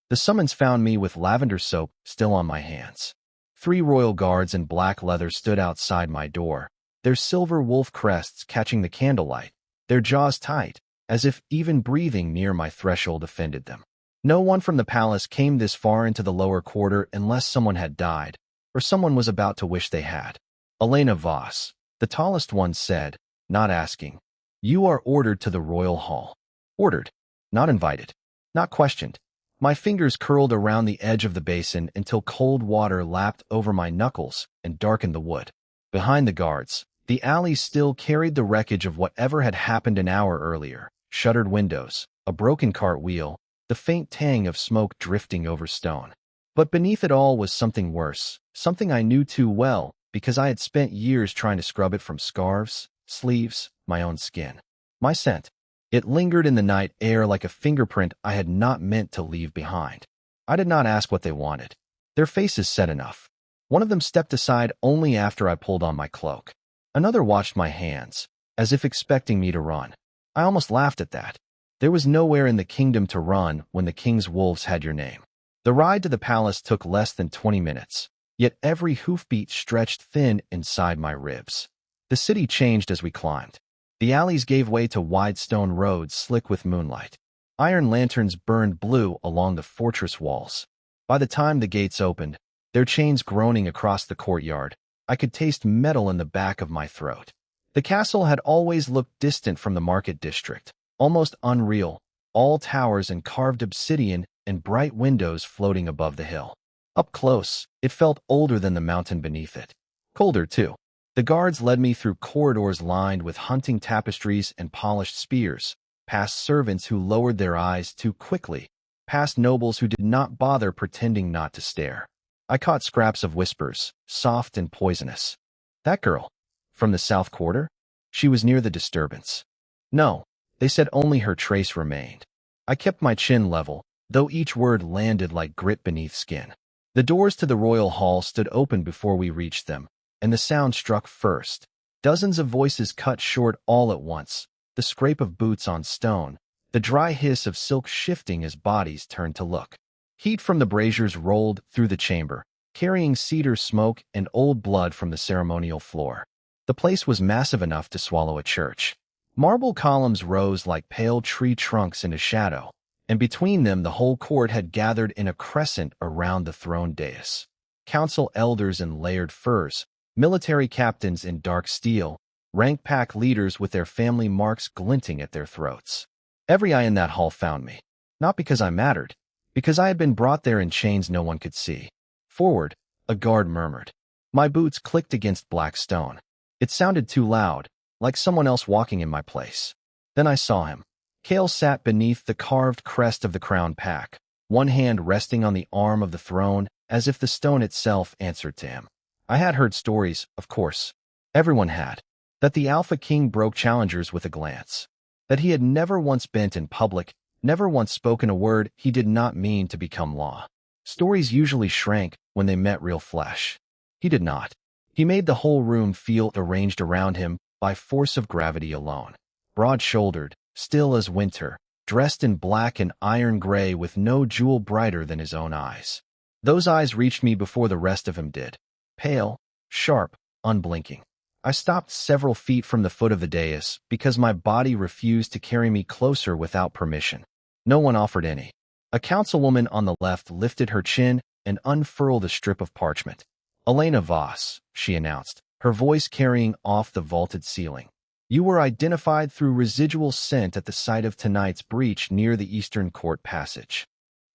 The summons found me with lavender soap still on my hands. 3 royal guards in black leather stood outside my door, their silver wolf crests catching the candlelight, their jaws tight, as if even breathing near my threshold offended them. No one from the palace came this far into the lower quarter unless someone had died, or someone was about to wish they had. Elena Voss, the tallest one, said, not asking, "You are ordered to the royal hall." Ordered, not invited, not questioned. My fingers curled around the edge of the basin until cold water lapped over my knuckles and darkened the wood. Behind the guards, the alley still carried the wreckage of whatever had happened an hour earlier. Shuttered windows, a broken cart wheel, the faint tang of smoke drifting over stone. But beneath it all was something worse, something I knew too well because I had spent years trying to scrub it from scarves, sleeves, my own skin. My scent. It lingered in the night air like a fingerprint I had not meant to leave behind. I did not ask what they wanted. Their faces said enough. One of them stepped aside only after I pulled on my cloak. Another watched my hands, as if expecting me to run. I almost laughed at that. There was nowhere in the kingdom to run when the king's wolves had your name. The ride to the palace took less than 20 minutes, yet every hoofbeat stretched thin inside my ribs. The city changed as we climbed. The alleys gave way to wide stone roads slick with moonlight. Iron lanterns burned blue along the fortress walls. By the time the gates opened, their chains groaning across the courtyard, I could taste metal in the back of my throat. The castle had always looked distant from the market district, almost unreal, all towers and carved obsidian and bright windows floating above the hill. Up close, it felt older than the mountain beneath it. Colder, too. The guards led me through corridors lined with hunting tapestries and polished spears, past servants who lowered their eyes too quickly, past nobles who did not bother pretending not to stare. I caught scraps of whispers, soft and poisonous. That girl, from the south quarter? She was near the disturbance. No, they said only her trace remained. I kept my chin level, though each word landed like grit beneath skin. The doors to the royal hall stood open before we reached them, and the sound struck first. Dozens of voices cut short all at once, the scrape of boots on stone, the dry hiss of silk shifting as bodies turned to look. Heat from the braziers rolled through the chamber, carrying cedar smoke and old blood from the ceremonial floor. The place was massive enough to swallow a church. Marble columns rose like pale tree trunks into shadow, and between them the whole court had gathered in a crescent around the throne dais. Council elders in layered furs, military captains in dark steel, rank pack leaders with their family marks glinting at their throats. Every eye in that hall found me, not because I mattered, because I had been brought there in chains no one could see. Forward, a guard murmured. My boots clicked against black stone. It sounded too loud, like someone else walking in my place. Then I saw him. Kale sat beneath the carved crest of the crown pack, one hand resting on the arm of the throne as if the stone itself answered to him. I had heard stories, of course. Everyone had. That the Alpha King broke challengers with a glance. That he had never once bent in public, never once spoken a word he did not mean to become law. Stories usually shrank when they met real flesh. He did not. He made the whole room feel arranged around him by force of gravity alone. Broad-shouldered, still as winter, dressed in black and iron gray with no jewel brighter than his own eyes. Those eyes reached me before the rest of him did. Pale, sharp, unblinking. I stopped several feet from the foot of the dais because my body refused to carry me closer without permission. No one offered any. A councilwoman on the left lifted her chin and unfurled a strip of parchment. Elena Voss, she announced, her voice carrying off the vaulted ceiling. You were identified through residual scent at the site of tonight's breach near the eastern court passage.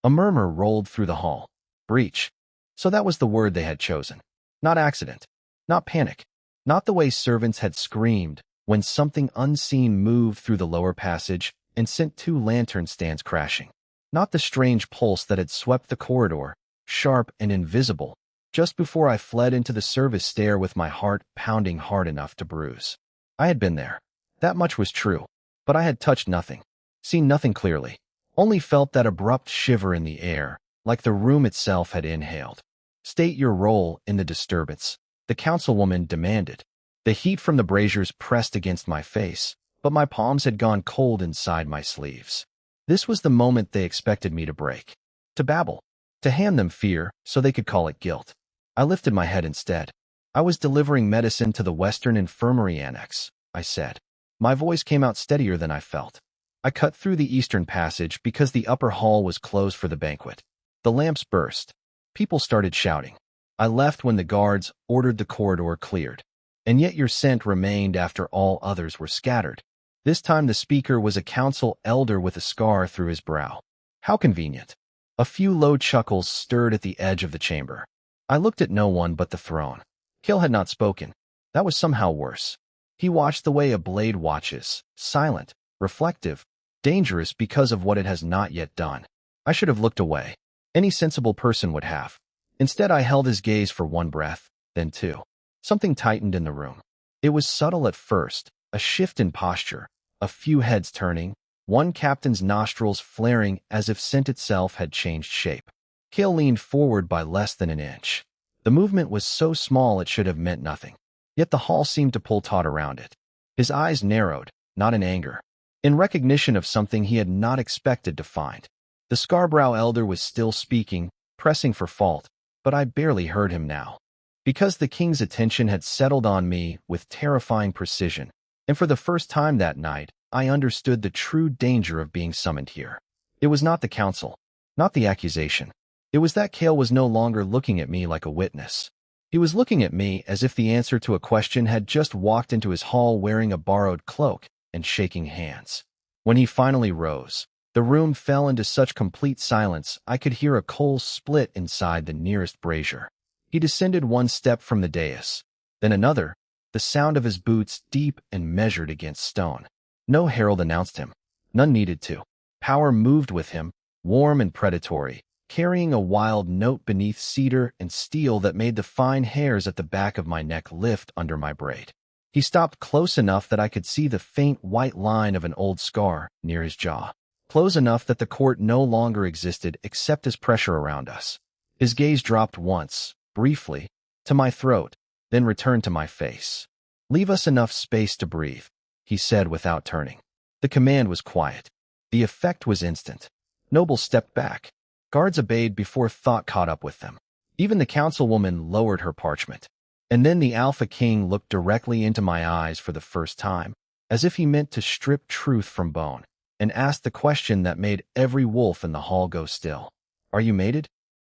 A murmur rolled through the hall. Breach. So that was the word they had chosen. Not accident. Not panic. Not the way servants had screamed when something unseen moved through the lower passage and sent 2 lantern stands crashing. Not the strange pulse that had swept the corridor, sharp and invisible, just before I fled into the service stair with my heart pounding hard enough to bruise. I had been there. That much was true. But I had touched nothing, seen nothing clearly, only felt that abrupt shiver in the air, like the room itself had inhaled. State your role in the disturbance, the councilwoman demanded. The heat from the braziers pressed against my face, but my palms had gone cold inside my sleeves. This was the moment they expected me to break. To babble. To hand them fear so they could call it guilt. I lifted my head instead. I was delivering medicine to the Western Infirmary Annex, I said. My voice came out steadier than I felt. I cut through the eastern passage because the upper hall was closed for the banquet. The lamps burst. People started shouting. I left when the guards ordered the corridor cleared. And yet your scent remained after all others were scattered. This time the speaker was a council elder with a scar through his brow. How convenient. A few low chuckles stirred at the edge of the chamber. I looked at no one but the throne. Kill had not spoken. That was somehow worse. He watched the way a blade watches, silent, reflective, dangerous because of what it has not yet done. I should have looked away. Any sensible person would have. Instead, I held his gaze for one breath, then two. Something tightened in the room. It was subtle at first, a shift in posture, a few heads turning, one captain's nostrils flaring as if scent itself had changed shape. Kale leaned forward by less than an inch. The movement was so small it should have meant nothing. Yet the hall seemed to pull taut around it. His eyes narrowed, not in anger, in recognition of something he had not expected to find. The Scarbrow elder was still speaking, pressing for fault, but I barely heard him now. Because the king's attention had settled on me with terrifying precision, and for the first time that night, I understood the true danger of being summoned here. It was not the council, not the accusation. It was that Kale was no longer looking at me like a witness. He was looking at me as if the answer to a question had just walked into his hall wearing a borrowed cloak and shaking hands. When he finally rose, the room fell into such complete silence I could hear a coal split inside the nearest brazier. He descended one step from the dais, then another, the sound of his boots deep and measured against stone. No herald announced him. None needed to. Power moved with him, warm and predatory, carrying a wild note beneath cedar and steel that made the fine hairs at the back of my neck lift under my braid. He stopped close enough that I could see the faint white line of an old scar near his jaw. Close enough that the court no longer existed except as pressure around us. His gaze dropped once, briefly, to my throat, then returned to my face. "Leave us enough space to breathe," he said without turning. The command was quiet. The effect was instant. Nobles stepped back. Guards obeyed before thought caught up with them. Even the councilwoman lowered her parchment. And then the Alpha King looked directly into my eyes for the first time, as if he meant to strip truth from bone, and asked the question that made every wolf in the hall go still. "Are you mated?"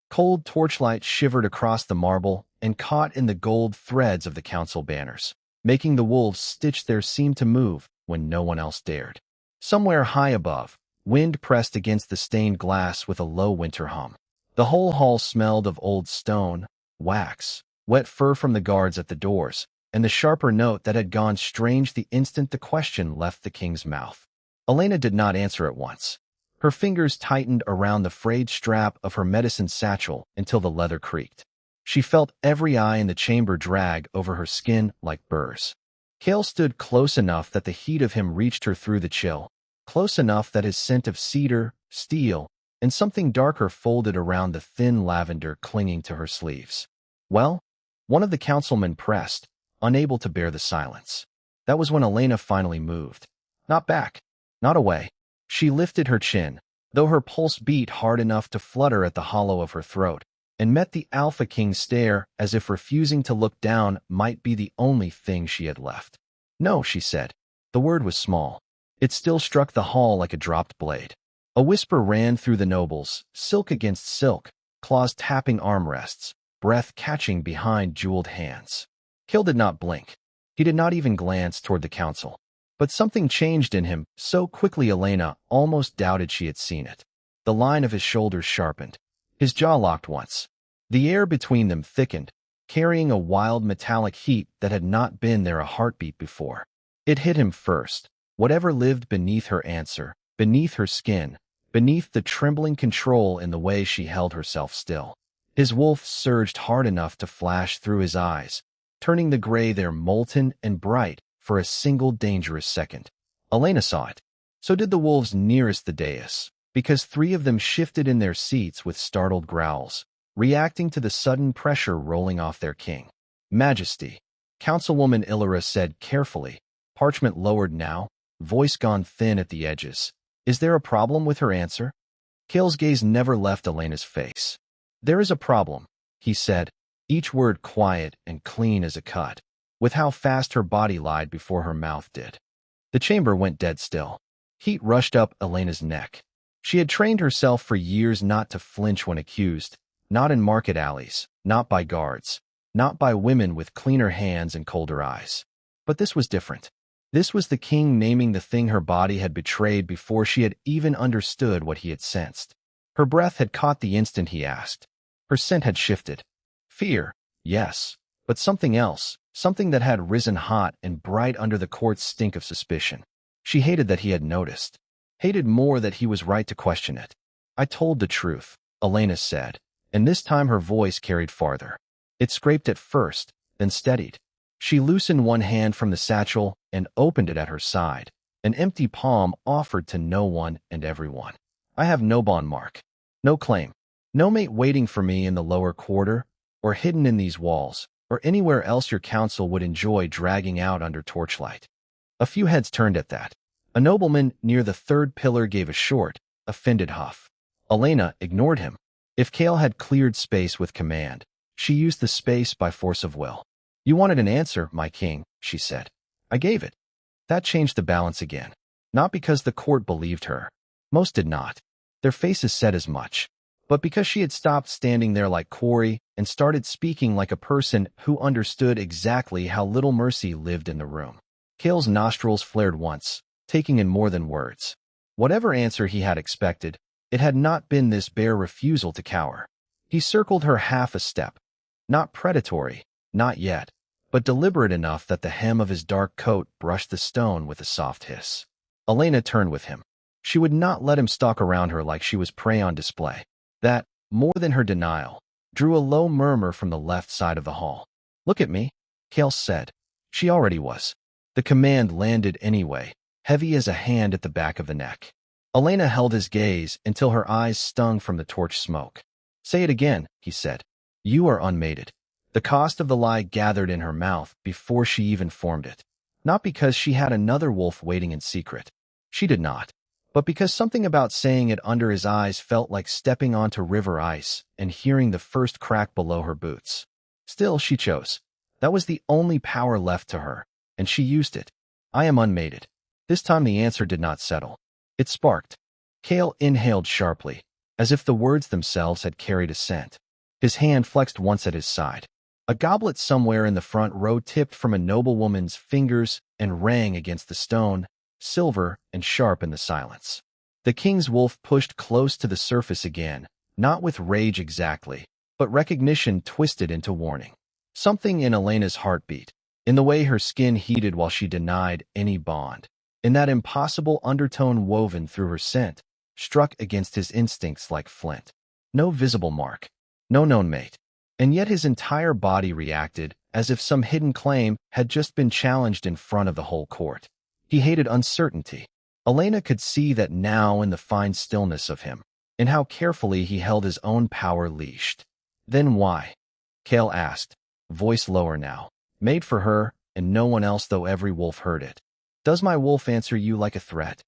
Cold torchlight shivered across the marble and caught in the gold threads of the council banners, making the wolves stitch there seem to move when no one else dared. Somewhere high above, wind pressed against the stained glass with a low winter hum. The whole hall smelled of old stone, wax, wet fur from the guards at the doors, and the sharper note that had gone strange the instant the question left the king's mouth. Elena did not answer at once. Her fingers tightened around the frayed strap of her medicine satchel until the leather creaked. She felt every eye in the chamber drag over her skin like burrs. Kale stood close enough that the heat of him reached her through the chill, close enough that his scent of cedar, steel, and something darker folded around the thin lavender clinging to her sleeves. "Well?" One of the councilmen pressed, unable to bear the silence. That was when Elena finally moved. Not back, not away. She lifted her chin, though her pulse beat hard enough to flutter at the hollow of her throat, and met the Alpha King's stare as if refusing to look down might be the only thing she had left. "No," she said. The word was small. It still struck the hall like a dropped blade. A whisper ran through the nobles, silk against silk, claws tapping armrests, breath catching behind jeweled hands. Kill did not blink. He did not even glance toward the council. But something changed in him so quickly Elena almost doubted she had seen it. The line of his shoulders sharpened. His jaw locked once. The air between them thickened, carrying a wild metallic heat that had not been there a heartbeat before. It hit him first. Whatever lived beneath her answer, beneath her skin, beneath the trembling control in the way she held herself still. His wolf surged hard enough to flash through his eyes, turning the gray there molten and bright for a single dangerous second. Elena saw it. So did the wolves nearest the dais, because 3 of them shifted in their seats with startled growls, reacting to the sudden pressure rolling off their king. "Majesty," Councilwoman Illyra said carefully, parchment lowered now, voice gone thin at the edges. "Is there a problem with her answer?" Kale's gaze never left Elena's face. "There is a problem," he said, each word quiet and clean as a cut, with how fast her body lied before her mouth did. The chamber went dead still. Heat rushed up Elena's neck. She had trained herself for years not to flinch when accused, not in market alleys, not by guards, not by women with cleaner hands and colder eyes. But this was different. This was the king naming the thing her body had betrayed before she had even understood what he had sensed. Her breath had caught the instant he asked. Her scent had shifted. Fear, yes, but something else, something that had risen hot and bright under the court's stink of suspicion. She hated that he had noticed, hated more that he was right to question it. "I told the truth," Elena said, and this time her voice carried farther. It scraped at first, then steadied. She loosened one hand from the satchel and opened it at her side, an empty palm offered to no one and everyone. "I have no bond mark, no claim, no mate waiting for me in the lower quarter, or hidden in these walls, or anywhere else your counsel would enjoy dragging out under torchlight." A few heads turned at that. A nobleman near the third pillar gave a short, offended huff. Elena ignored him. If Kale had cleared space with command, she used the space by force of will. "You wanted an answer, my king," she said. "I gave it." That changed the balance again. Not because the court believed her. Most did not. Their faces said as much. But because she had stopped standing there like quarry and started speaking like a person who understood exactly how little mercy lived in the room. Kale's nostrils flared once, taking in more than words. Whatever answer he had expected, it had not been this bare refusal to cower. He circled her half a step. Not predatory, not yet, but deliberate enough that the hem of his dark coat brushed the stone with a soft hiss. Elena turned with him. She would not let him stalk around her like she was prey on display. That, more than her denial, drew a low murmur from the left side of the hall. "Look at me," Kale said. She already was. The command landed anyway, heavy as a hand at the back of the neck. Elena held his gaze until her eyes stung from the torch smoke. "Say it again," he said. "You are unmated." The cost of the lie gathered in her mouth before she even formed it. Not because she had another wolf waiting in secret. She did not. But because something about saying it under his eyes felt like stepping onto river ice and hearing the first crack below her boots. Still, she chose. That was the only power left to her, and she used it. "I am unmated." This time the answer did not settle. It sparked. Kale inhaled sharply, as if the words themselves had carried a scent. His hand flexed once at his side. A goblet somewhere in the front row tipped from a noblewoman's fingers and rang against the stone, silver and sharp in the silence. The king's wolf pushed close to the surface again, not with rage exactly, but recognition twisted into warning. Something in Elena's heartbeat, in the way her skin heated while she denied any bond, in that impossible undertone woven through her scent, struck against his instincts like flint. No visible mark, no known mate, and yet his entire body reacted as if some hidden claim had just been challenged in front of the whole court. He hated uncertainty. Elena could see that now in the fine stillness of him, in how carefully he held his own power leashed. "Then why?" Kale asked, voice lower now. Made for her, and no one else, though every wolf heard it. "Does my wolf answer you like a threat?"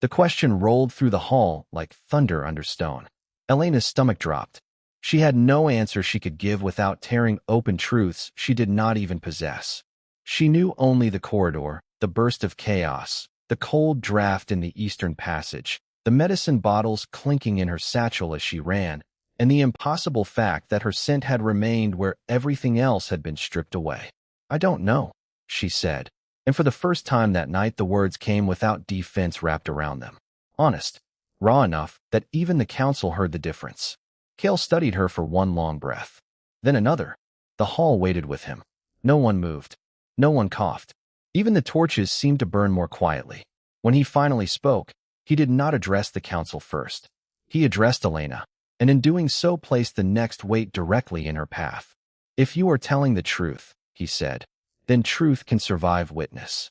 The question rolled through the hall like thunder under stone. Elena's stomach dropped. She had no answer she could give without tearing open truths she did not even possess. She knew only the corridor, the burst of chaos, the cold draft in the eastern passage, the medicine bottles clinking in her satchel as she ran, and the impossible fact that her scent had remained where everything else had been stripped away. "I don't know," she said, and for the first time that night the words came without defense wrapped around them. Honest, raw enough that even the council heard the difference. Kale studied her for one long breath. Then another. The hall waited with him. No one moved. No one coughed. Even the torches seemed to burn more quietly. When he finally spoke, he did not address the council first. He addressed Elena, and in doing so placed the next weight directly in her path. "If you are telling the truth," he said, "then truth can survive witness."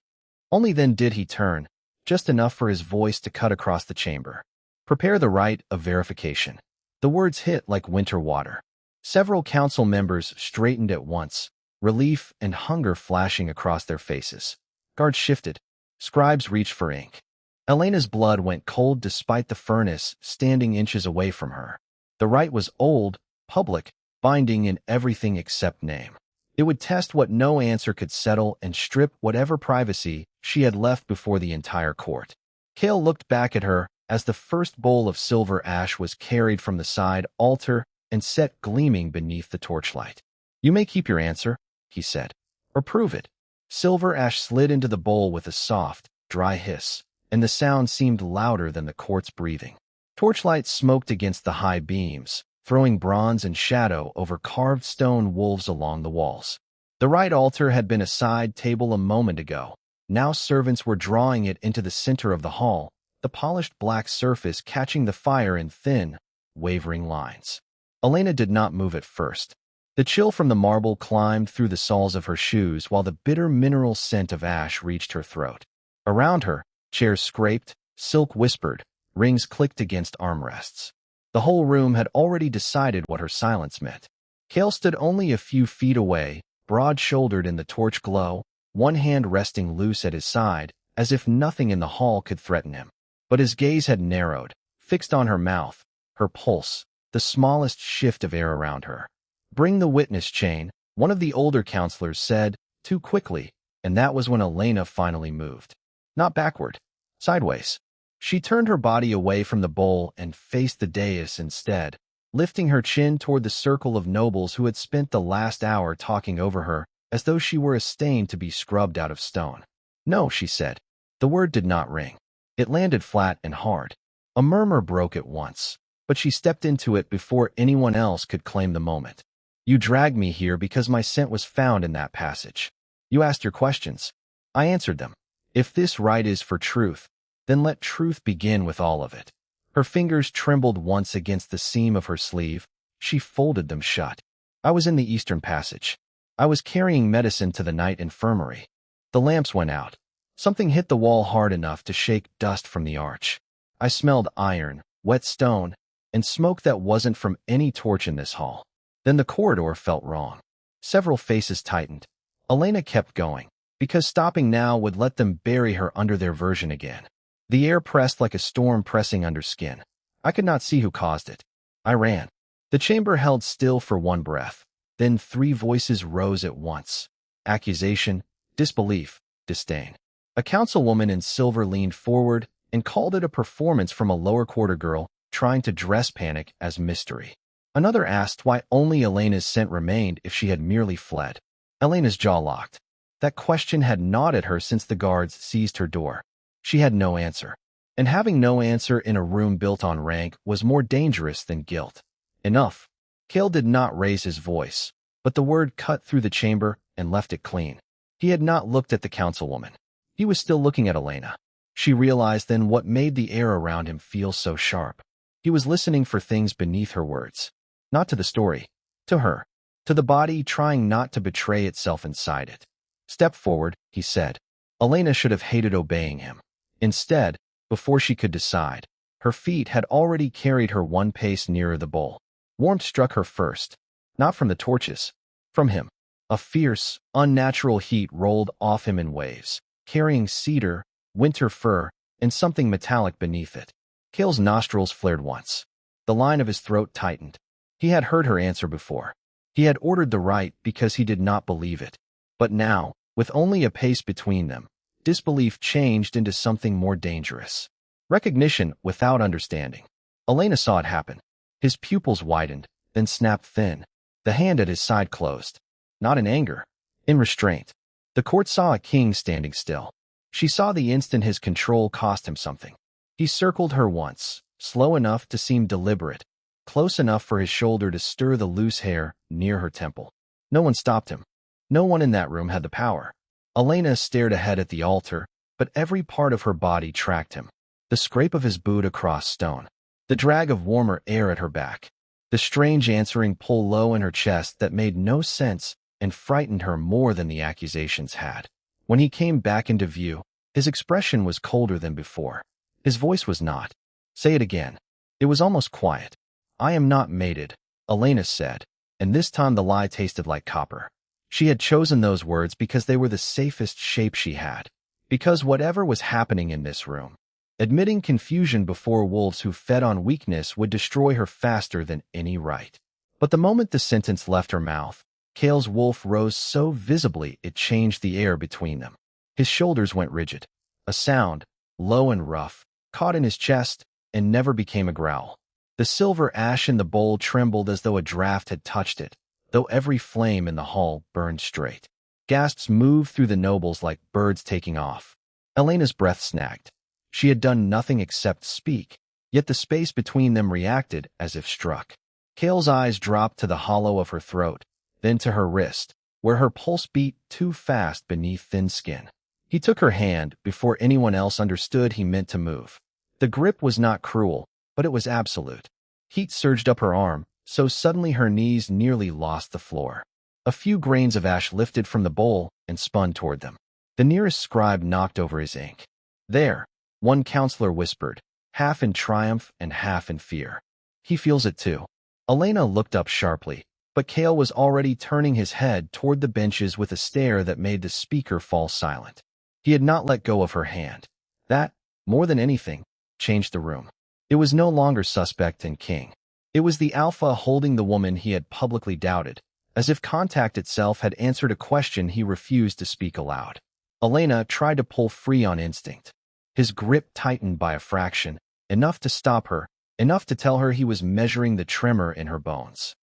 Only then did he turn, just enough for his voice to cut across the chamber. "Prepare the right of verification." The words hit like winter water. Several council members straightened at once, relief and hunger flashing across their faces. Guards shifted. Scribes reached for ink. Elena's blood went cold despite the furnace standing inches away from her. The rite was old, public, binding in everything except name. It would test what no answer could settle and strip whatever privacy she had left before the entire court. Cale looked back at her as the first bowl of silver ash was carried from the side altar and set gleaming beneath the torchlight. "You may keep your answer," he said, "or prove it." Silver ash slid into the bowl with a soft, dry hiss, and the sound seemed louder than the court's breathing. Torchlight smoked against the high beams, throwing bronze and shadow over carved stone wolves along the walls. The right altar had been a side table a moment ago. Now servants were drawing it into the center of the hall, the polished black surface catching the fire in thin, wavering lines. Elena did not move at first. The chill from the marble climbed through the soles of her shoes while the bitter mineral scent of ash reached her throat. Around her, chairs scraped, silk whispered, rings clicked against armrests. The whole room had already decided what her silence meant. Cale stood only a few feet away, broad-shouldered in the torch glow, one hand resting loose at his side, as if nothing in the hall could threaten him. But his gaze had narrowed, fixed on her mouth, her pulse, the smallest shift of air around her. "Bring the witness chain," one of the older counselors said, too quickly, and that was when Elena finally moved. Not backward, sideways. She turned her body away from the bowl and faced the dais instead, lifting her chin toward the circle of nobles who had spent the last hour talking over her, as though she were a stain to be scrubbed out of stone. "No," she said. The word did not ring. It landed flat and hard. A murmur broke at once, but she stepped into it before anyone else could claim the moment. "You dragged me here because my scent was found in that passage. You asked your questions. I answered them. If this rite is for truth, then let truth begin with all of it." Her fingers trembled once against the seam of her sleeve. She folded them shut. "I was in the Eastern Passage. I was carrying medicine to the night infirmary. The lamps went out. Something hit the wall hard enough to shake dust from the arch. I smelled iron, wet stone, and smoke that wasn't from any torch in this hall. Then the corridor felt wrong." Several faces tightened. Elena kept going, because stopping now would let them bury her under their version again. The air pressed like a storm pressing under skin. "I could not see who caused it. I ran." The chamber held still for one breath. Then 3 voices rose at once. Accusation, disbelief, disdain. A councilwoman in silver leaned forward and called it a performance from a lower quarter girl trying to dress panic as mystery. Another asked why only Elena's scent remained if she had merely fled. Elena's jaw locked. That question had gnawed at her since the guards seized her door. She had no answer. And having no answer in a room built on rank was more dangerous than guilt. "Enough." Cale did not raise his voice, but the word cut through the chamber and left it clean. He had not looked at the councilwoman. He was still looking at Elena. She realized then what made the air around him feel so sharp. He was listening for things beneath her words. Not to the story. To her. To the body trying not to betray itself inside it. "Step forward," he said. Elena should have hated obeying him. Instead, before she could decide, her feet had already carried her one pace nearer the bowl. Warmth struck her first. Not from the torches. From him. A fierce, unnatural heat rolled off him in waves, carrying cedar, winter fur, and something metallic beneath it. Cale's nostrils flared once. The line of his throat tightened. He had heard her answer before. He had ordered the rite because he did not believe it. But now, with only a pace between them, disbelief changed into something more dangerous. Recognition without understanding. Elena saw it happen. His pupils widened, then snapped thin. The hand at his side closed. Not in anger. In restraint. The court saw a king standing still. She saw the instant his control cost him something. He circled her once, slow enough to seem deliberate, close enough for his shoulder to stir the loose hair near her temple. No one stopped him. No one in that room had the power. Elena stared ahead at the altar, but every part of her body tracked him. The scrape of his boot across stone. The drag of warmer air at her back. The strange answering pull low in her chest that made no sense and frightened her more than the accusations had. When he came back into view, his expression was colder than before. His voice was not. "Say it again." It was almost quiet. "I am not mated," Elena said, and this time the lie tasted like copper. She had chosen those words because they were the safest shape she had. Because whatever was happening in this room, Admitting confusion before wolves who fed on weakness would destroy her faster than any right. But the moment the sentence left her mouth, Kale's wolf rose so visibly it changed the air between them. His shoulders went rigid. A sound, low and rough, caught in his chest and never became a growl. The silver ash in the bowl trembled as though a draft had touched it, though every flame in the hall burned straight. Gasps moved through the nobles like birds taking off. Elena's breath snagged. She had done nothing except speak, yet the space between them reacted as if struck. Kale's eyes dropped to the hollow of her throat, then to her wrist, where her pulse beat too fast beneath thin skin. He took her hand before anyone else understood he meant to move. The grip was not cruel, but it was absolute. Heat surged up her arm, so suddenly her knees nearly lost the floor. A few grains of ash lifted from the bowl and spun toward them. The nearest scribe knocked over his ink. "There," one counselor whispered, half in triumph and half in fear. "He feels it too." Elena looked up sharply, but Kale was already turning his head toward the benches with a stare that made the speaker fall silent. He had not let go of her hand. That, more than anything, changed the room. It was no longer suspect and king. It was the alpha holding the woman he had publicly doubted, as if contact itself had answered a question he refused to speak aloud. Elena tried to pull free on instinct. His grip tightened by a fraction, enough to stop her, enough to tell her he was measuring the tremor in her bones.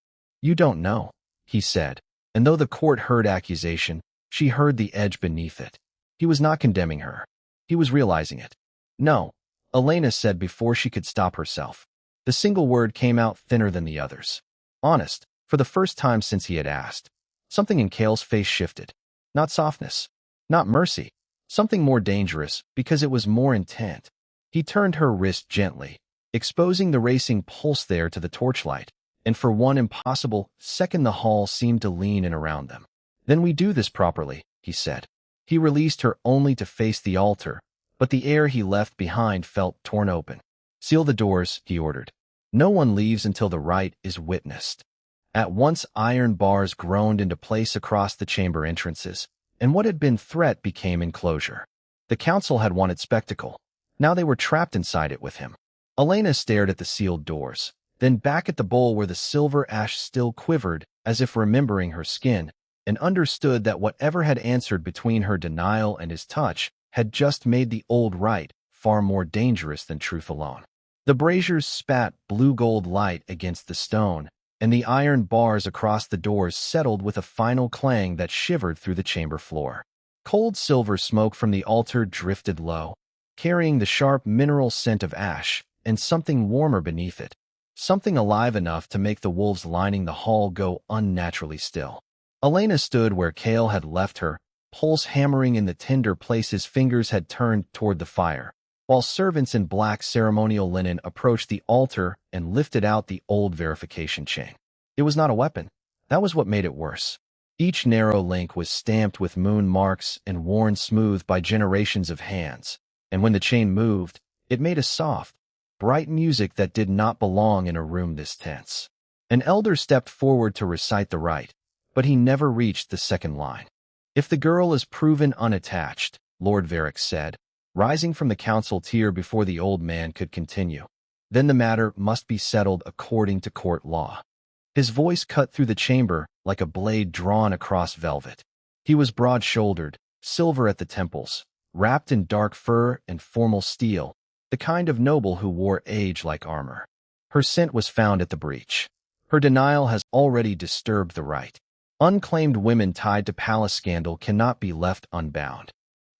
"You don't know," he said, and though the court heard accusation, she heard the edge beneath it. He was not condemning her. He was realizing it. "No," Elena said before she could stop herself. The single word came out thinner than the others. Honest, for the first time since he had asked. Something in Kale's face shifted. Not softness. Not mercy. Something more dangerous, because it was more intent. He turned her wrist gently, exposing the racing pulse there to the torchlight, and for one impossible second the hall seemed to lean in around them. "Then we do this properly," he said. He released her only to face the altar, but the air he left behind felt torn open. "Seal the doors," he ordered. "No one leaves until the rite is witnessed." At once iron bars groaned into place across the chamber entrances, and what had been threat became enclosure. The council had wanted spectacle. Now they were trapped inside it with him. Elena stared at the sealed doors, then back at the bowl where the silver ash still quivered, as if remembering her skin, and understood that whatever had answered between her denial and his touch had just made the old rite far more dangerous than truth alone. The braziers spat blue-gold light against the stone, and the iron bars across the doors settled with a final clang that shivered through the chamber floor. Cold silver smoke from the altar drifted low, carrying the sharp mineral scent of ash, and something warmer beneath it, something alive enough to make the wolves lining the hall go unnaturally still. Elena stood where Kale had left her, pulse hammering in the tender place his fingers had turned toward the fire, while servants in black ceremonial linen approached the altar and lifted out the old verification chain. It was not a weapon. That was what made it worse. Each narrow link was stamped with moon marks and worn smooth by generations of hands, and when the chain moved, it made a soft, bright music that did not belong in a room this tense. An elder stepped forward to recite the rite, but he never reached the second line. "If the girl is proven unattached," Lord Varick said, rising from the council tier before the old man could continue, "then the matter must be settled according to court law." His voice cut through the chamber like a blade drawn across velvet. He was broad-shouldered, silver at the temples, wrapped in dark fur and formal steel, the kind of noble who wore age like armor. Her scent was found at the breach. Her denial has already disturbed the rite. Unclaimed women tied to palace scandal cannot be left unbound.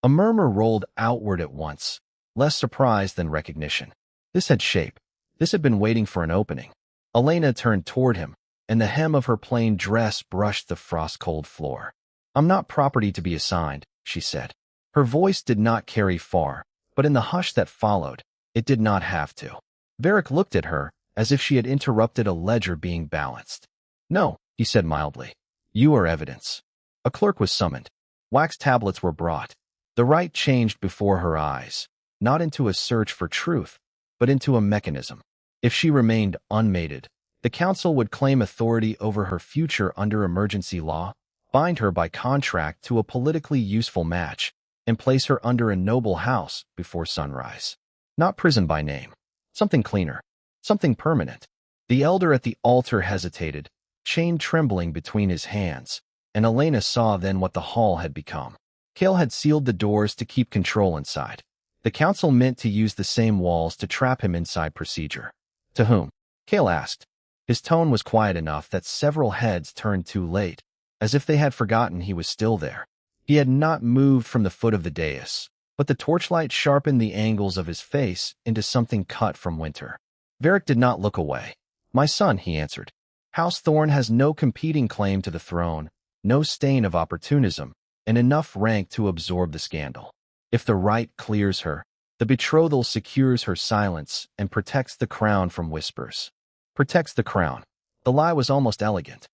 A murmur rolled outward at once, less surprise than recognition. This had shape. This had been waiting for an opening. Elena turned toward him, and the hem of her plain dress brushed the frost-cold floor. "I'm not property to be assigned," she said. Her voice did not carry far, but in the hush that followed, it did not have to. Varick looked at her, as if she had interrupted a ledger being balanced. "No," he said mildly. "You are evidence." A clerk was summoned. Wax tablets were brought. The rite changed before her eyes, not into a search for truth, but into a mechanism. If she remained unmated, the council would claim authority over her future under emergency law, bind her by contract to a politically useful match, and place her under a noble house before sunrise. Not prison by name. Something cleaner. Something permanent. The elder at the altar hesitated, chain trembling between his hands, and Elena saw then what the hall had become. Cale had sealed the doors to keep control inside. The council meant to use the same walls to trap him inside procedure. To whom? Cale asked. His tone was quiet enough that several heads turned too late, as if they had forgotten he was still there. He had not moved from the foot of the dais, but the torchlight sharpened the angles of his face into something cut from winter. Varric did not look away. My son, he answered. House Thorn has no competing claim to the throne, no stain of opportunism, and enough rank to absorb the scandal. If the right clears her, the betrothal secures her silence and protects the crown from whispers. Protects the crown. The lie was almost elegant.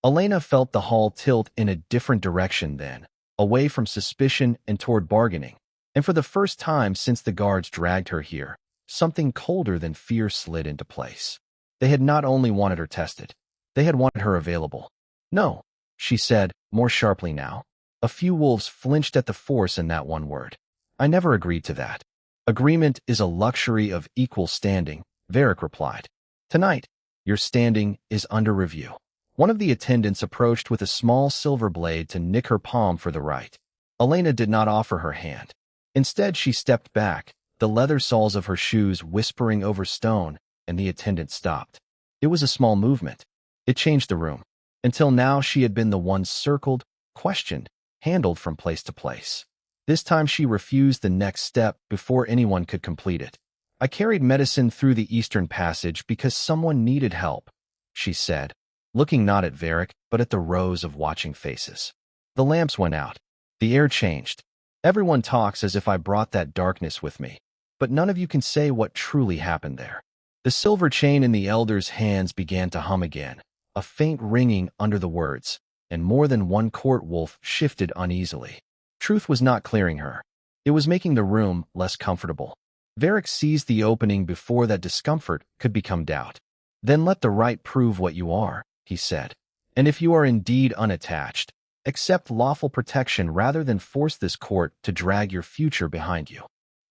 Elena felt the hall tilt in a different direction then, away from suspicion and toward bargaining. And for the first time since the guards dragged her here, something colder than fear slid into place. They had not only wanted her tested, they had wanted her available. No, she said, more sharply now. A few wolves flinched at the force in that one word. I never agreed to that. Agreement is a luxury of equal standing, Varric replied. Tonight, your standing is under review. One of the attendants approached with a small silver blade to nick her palm for the right. Elena did not offer her hand. Instead, she stepped back, the leather soles of her shoes whispering over stone, and the attendant stopped. It was a small movement. It changed the room. Until now, she had been the one circled, questioned, handled from place to place. This time she refused the next step before anyone could complete it. I carried medicine through the eastern passage because someone needed help, she said, looking not at Varric, but at the rows of watching faces. The lamps went out. The air changed. Everyone talks as if I brought that darkness with me, but none of you can say what truly happened there. The silver chain in the elder's hands began to hum again, a faint ringing under the words, and more than one court wolf shifted uneasily. Truth was not clearing her. It was making the room less comfortable. Varric seized the opening before that discomfort could become doubt. Then let the right prove what you are, he said. And if you are indeed unattached, accept lawful protection rather than force this court to drag your future behind you.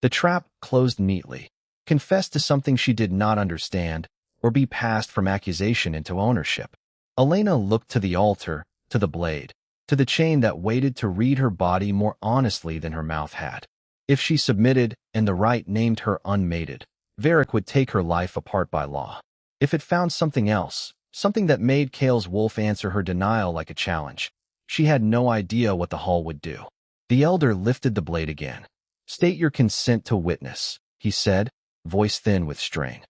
The trap closed neatly. Confess to something she did not understand, or be passed from accusation into ownership. Elena looked to the altar, to the blade, to the chain that waited to read her body more honestly than her mouth had. If she submitted and the right named her unmated, Varric would take her life apart by law. If it found something else, something that made Cale's wolf answer her denial like a challenge, she had no idea what the hall would do. The elder lifted the blade again. State your consent to witness, he said, voice thin with strain.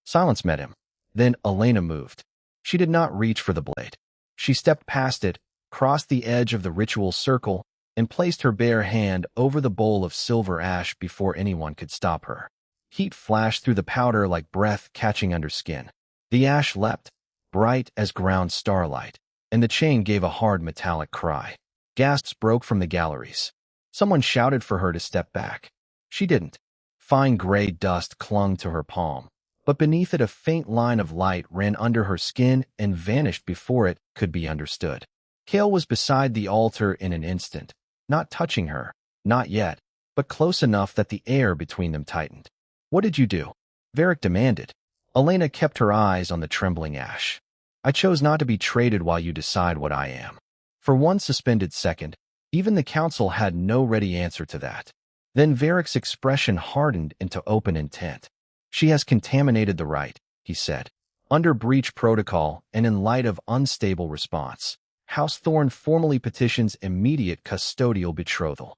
Silence met him. Then Elena moved. She did not reach for the blade. She stepped past it, crossed the edge of the ritual circle, and placed her bare hand over the bowl of silver ash before anyone could stop her. Heat flashed through the powder like breath catching under skin. The ash leapt, bright as ground starlight, and the chain gave a hard metallic cry. Gasps broke from the galleries. Someone shouted for her to step back. She didn't. Fine gray dust clung to her palm, but beneath it a faint line of light ran under her skin and vanished before it could be understood. Cale was beside the altar in an instant, not touching her, not yet, but close enough that the air between them tightened. What did you do? Varric demanded. Elena kept her eyes on the trembling ash. I chose not to be traded while you decide what I am. For one suspended second, even the council had no ready answer to that. Then Varric's expression hardened into open intent. She has contaminated the rite, he said. Under breach protocol and in light of unstable response, House Thorn formally petitions immediate custodial betrothal.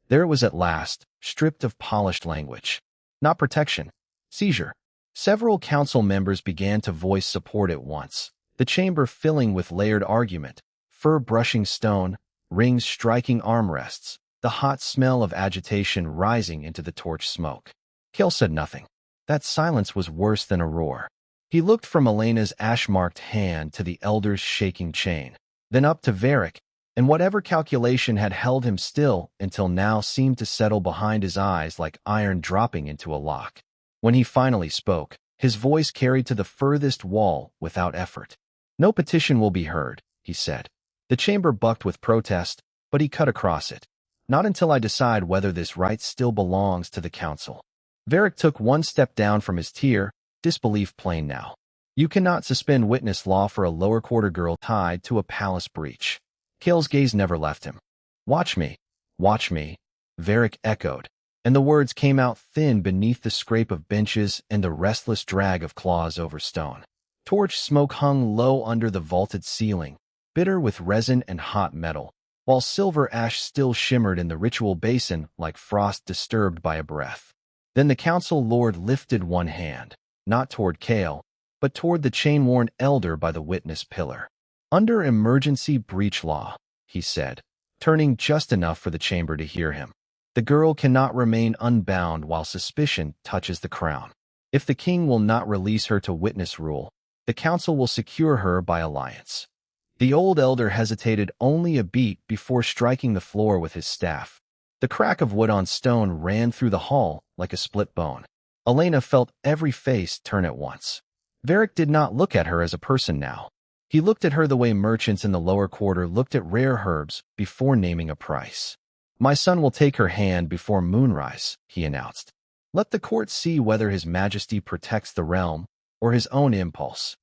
There it was at last, stripped of polished language. Not protection. Seizure. Several council members began to voice support at once, the chamber filling with layered argument, fur brushing stone, rings striking armrests, the hot smell of agitation rising into the torch smoke. Cale said nothing. That silence was worse than a roar. He looked from Elena's ash-marked hand to the elder's shaking chain, then up to Varric, and whatever calculation had held him still until now seemed to settle behind his eyes like iron dropping into a lock. When he finally spoke, his voice carried to the furthest wall without effort. No petition will be heard, he said. The chamber bucked with protest, but he cut across it. Not until I decide whether this right still belongs to the council. Varric took one step down from his tier, disbelief plain now. You cannot suspend witness law for a lower quarter girl tied to a palace breach. Kale's gaze never left him. Watch me, Varric echoed, and the words came out thin beneath the scrape of benches and the restless drag of claws over stone. Torch smoke hung low under the vaulted ceiling, bitter with resin and hot metal, while silver ash still shimmered in the ritual basin like frost disturbed by a breath. Then the council lord lifted one hand, not toward Kale, but toward the chain-worn elder by the witness pillar. Under emergency breach law, he said, turning just enough for the chamber to hear him. The girl cannot remain unbound while suspicion touches the crown. If the king will not release her to witness rule, the council will secure her by alliance. The old elder hesitated only a beat before striking the floor with his staff. The crack of wood on stone ran through the hall like a split bone. Elena felt every face turn at once. Varric did not look at her as a person now. He looked at her the way merchants in the lower quarter looked at rare herbs before naming a price. My son will take her hand before moonrise, he announced. Let the court see whether his majesty protects the realm or his own impulse.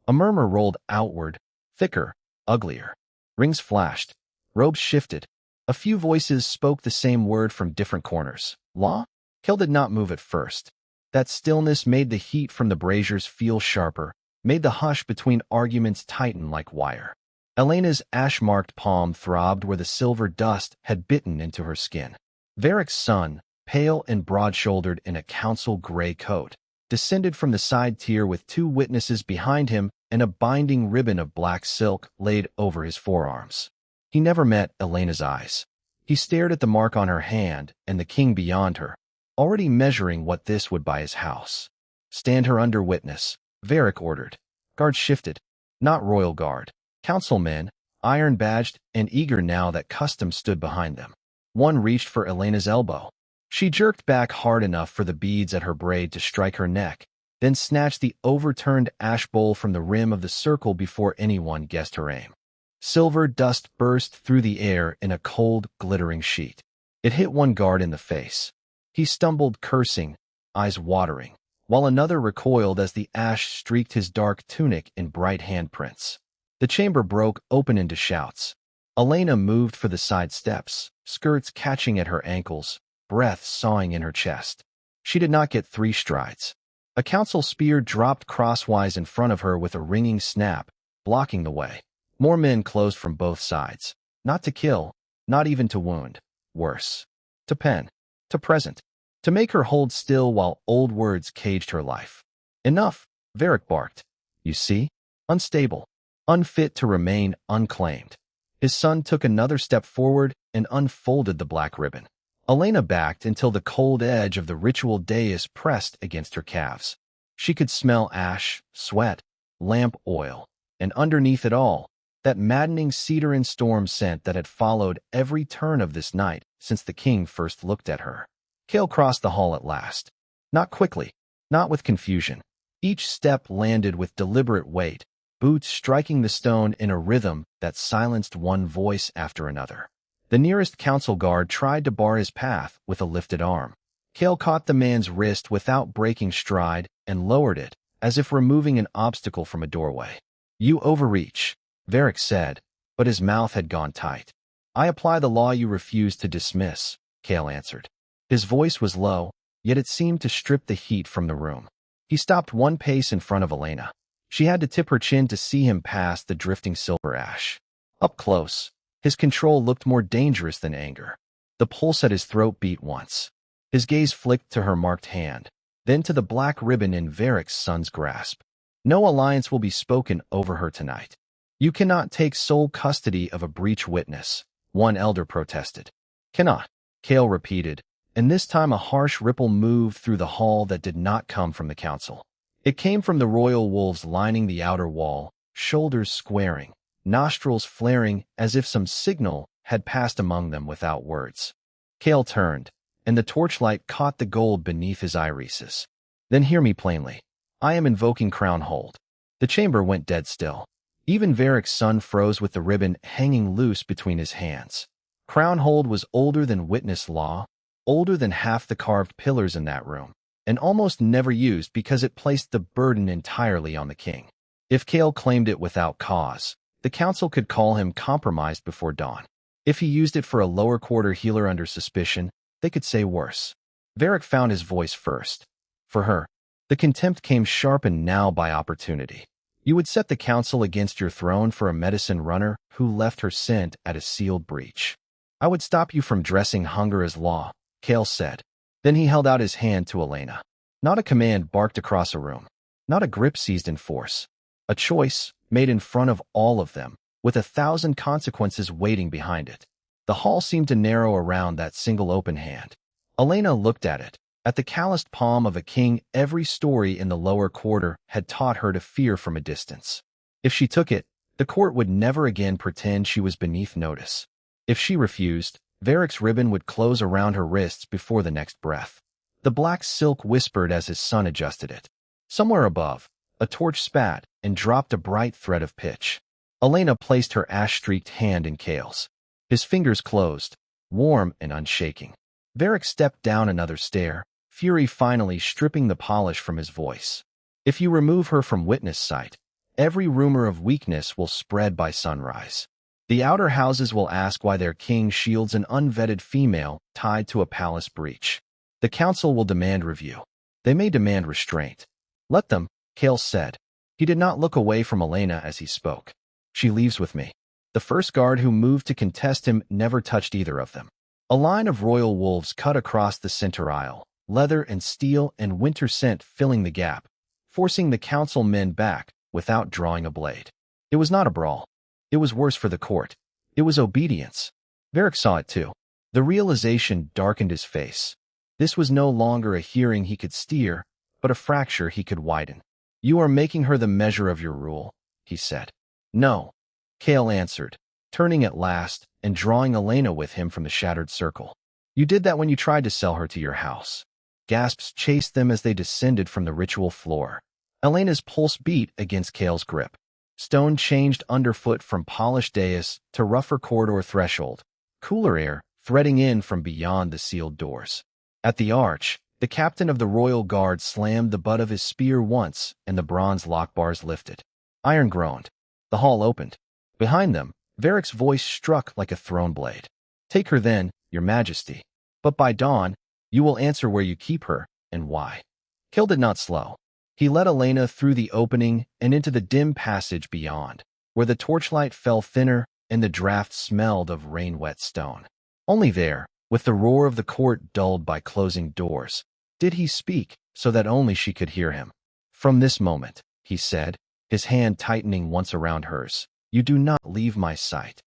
A murmur rolled outward, thicker, uglier. Rings flashed. Robes shifted. A few voices spoke the same word from different corners. Law? Kale did not move at first. That stillness made the heat from the braziers feel sharper, made the hush between arguments tighten like wire. Elena's ash-marked palm throbbed where the silver dust had bitten into her skin. Varric's son, pale and broad-shouldered in a council gray coat, descended from the side tier with two witnesses behind him and a binding ribbon of black silk laid over his forearms. He never met Elena's eyes. He stared at the mark on her hand and the king beyond her, already measuring what this would buy his house. Stand her under witness, Varric ordered. Guards shifted. Not royal guard. Councilmen, iron-badged and eager now that custom stood behind them. One reached for Elena's elbow. She jerked back hard enough for the beads at her braid to strike her neck, then snatched the overturned ash bowl from the rim of the circle before anyone guessed her aim. Silver dust burst through the air in a cold, glittering sheet. It hit one guard in the face. He stumbled, cursing, eyes watering, while another recoiled as the ash streaked his dark tunic in bright handprints. The chamber broke open into shouts. Elena moved for the side steps, skirts catching at her ankles, breath sawing in her chest. She did not get 3 strides. A council spear dropped crosswise in front of her with a ringing snap, blocking the way. More men closed from both sides. Not to kill, not even to wound. Worse. To pen. To present. To make her hold still while old words caged her life. Enough, Varric barked. You see? Unstable. Unfit to remain unclaimed. His son took another step forward and unfolded the black ribbon. Elena backed until the cold edge of the ritual dais pressed against her calves. She could smell ash, sweat, lamp oil, and underneath it all, that maddening cedar and storm scent that had followed every turn of this night since the king first looked at her. Kale crossed the hall at last. Not quickly, not with confusion. Each step landed with deliberate weight, boots striking the stone in a rhythm that silenced one voice after another. The nearest council guard tried to bar his path with a lifted arm. Kale caught the man's wrist without breaking stride and lowered it, as if removing an obstacle from a doorway. You overreach, Varric said, but his mouth had gone tight. I apply the law you refuse to dismiss, Kale answered. His voice was low, yet it seemed to strip the heat from the room. He stopped one pace in front of Elena. She had to tip her chin to see him past the drifting silver ash. Up close, his control looked more dangerous than anger. The pulse at his throat beat once. His gaze flicked to her marked hand, then to the black ribbon in Varric's son's grasp. No alliance will be spoken over her tonight. You cannot take sole custody of a breach witness, one elder protested. Cannot, Kale repeated, and this time a harsh ripple moved through the hall that did not come from the council. It came from the royal wolves lining the outer wall, shoulders squaring, nostrils flaring as if some signal had passed among them without words. Kale turned, and the torchlight caught the gold beneath his irises. Then hear me plainly. I am invoking crown hold. The chamber went dead still. Even Varric's son froze with the ribbon hanging loose between his hands. Crown hold was older than witness law, older than half the carved pillars in that room, and almost never used because it placed the burden entirely on the king. If Kale claimed it without cause, the council could call him compromised before dawn. If he used it for a lower quarter healer under suspicion, they could say worse. Varric found his voice first. For her, the contempt came sharpened now by opportunity. You would set the council against your throne for a medicine runner who left her scent at a sealed breach. I would stop you from dressing hunger as law, Kale said. Then he held out his hand to Elena. Not a command barked across a room. Not a grip seized in force. A choice made in front of all of them, with 1,000 consequences waiting behind it. The hall seemed to narrow around that single open hand. Elena looked at it. At the calloused palm of a king every story in the lower quarter had taught her to fear from a distance. If she took it, the court would never again pretend she was beneath notice. If she refused, Varric's ribbon would close around her wrists before the next breath. The black silk whispered as his son adjusted it. Somewhere above, a torch spat and dropped a bright thread of pitch. Elena placed her ash-streaked hand in Kale's. His fingers closed, warm and unshaking. Varric stepped down another stair, fury finally stripping the polish from his voice. If you remove her from witness sight, every rumor of weakness will spread by sunrise. The outer houses will ask why their king shields an unvetted female tied to a palace breach. The council will demand review. They may demand restraint. Let them, Kale said. He did not look away from Elena as he spoke. She leaves with me. The first guard who moved to contest him never touched either of them. A line of royal wolves cut across the center aisle, leather and steel and winter scent filling the gap, forcing the council men back without drawing a blade. It was not a brawl. It was worse for the court. It was obedience. Varric saw it too. The realization darkened his face. This was no longer a hearing he could steer, but a fracture he could widen. You are making her the measure of your rule, he said. No, Kale answered, turning at last and drawing Elena with him from the shattered circle. You did that when you tried to sell her to your house. Gasps chased them as they descended from the ritual floor. Elena's pulse beat against Kale's grip. Stone changed underfoot from polished dais to rougher corridor threshold, cooler air threading in from beyond the sealed doors. At the arch, the captain of the royal guard slammed the butt of his spear once and the bronze lock bars lifted. Iron groaned. The hall opened. Behind them, Varric's voice struck like a thrown blade. Take her then, your majesty. But by dawn, you will answer where you keep her and why. Kale did not slow. He led Elena through the opening and into the dim passage beyond, where the torchlight fell thinner and the draft smelled of rain-wet stone. Only there, with the roar of the court dulled by closing doors, did he speak so that only she could hear him. From this moment, he said, his hand tightening once around hers, you do not leave my sight.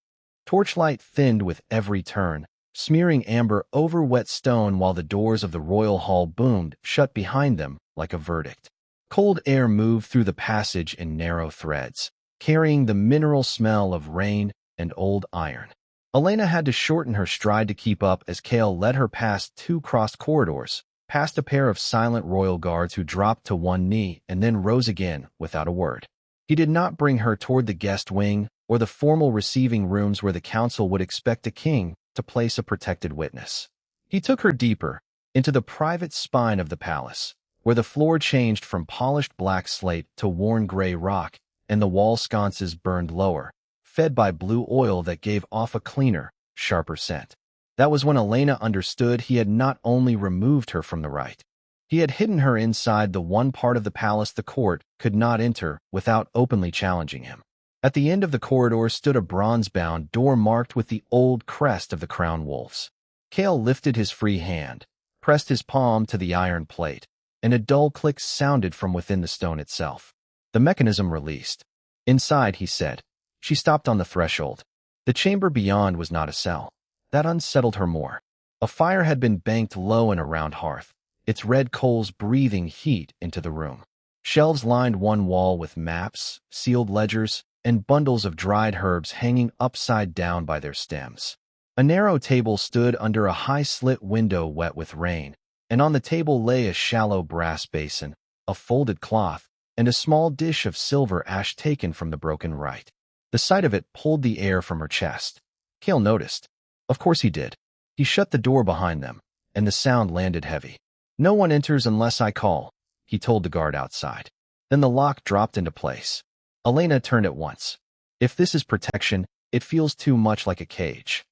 Torchlight thinned with every turn, smearing amber over wet stone while the doors of the royal hall boomed shut behind them like a verdict. Cold air moved through the passage in narrow threads, carrying the mineral smell of rain and old iron. Elena had to shorten her stride to keep up as Kale led her past 2 crossed corridors, past a pair of silent royal guards who dropped to one knee and then rose again without a word. He did not bring her toward the guest wing or the formal receiving rooms where the council would expect a king to place a protected witness. He took her deeper, into the private spine of the palace, where the floor changed from polished black slate to worn gray rock, and the wall sconces burned lower, fed by blue oil that gave off a cleaner, sharper scent. That was when Elena understood he had not only removed her from the rite. He had hidden her inside the one part of the palace the court could not enter without openly challenging him. At the end of the corridor stood a bronze-bound door marked with the old crest of the crown wolves. Kale lifted his free hand, pressed his palm to the iron plate, and a dull click sounded from within the stone itself. The mechanism released. Inside, he said. She stopped on the threshold. The chamber beyond was not a cell. That unsettled her more. A fire had been banked low in a round hearth, its red coals breathing heat into the room. Shelves lined one wall with maps, sealed ledgers, and bundles of dried herbs hanging upside down by their stems. A narrow table stood under a high-slit window wet with rain, and on the table lay a shallow brass basin, a folded cloth, and a small dish of silver ash taken from the broken rite. The sight of it pulled the air from her chest. Kale noticed. Of course he did. He shut the door behind them, and the sound landed heavy. No one enters unless I call, he told the guard outside. Then the lock dropped into place. Elena turned at once. If this is protection, it feels too much like a cage.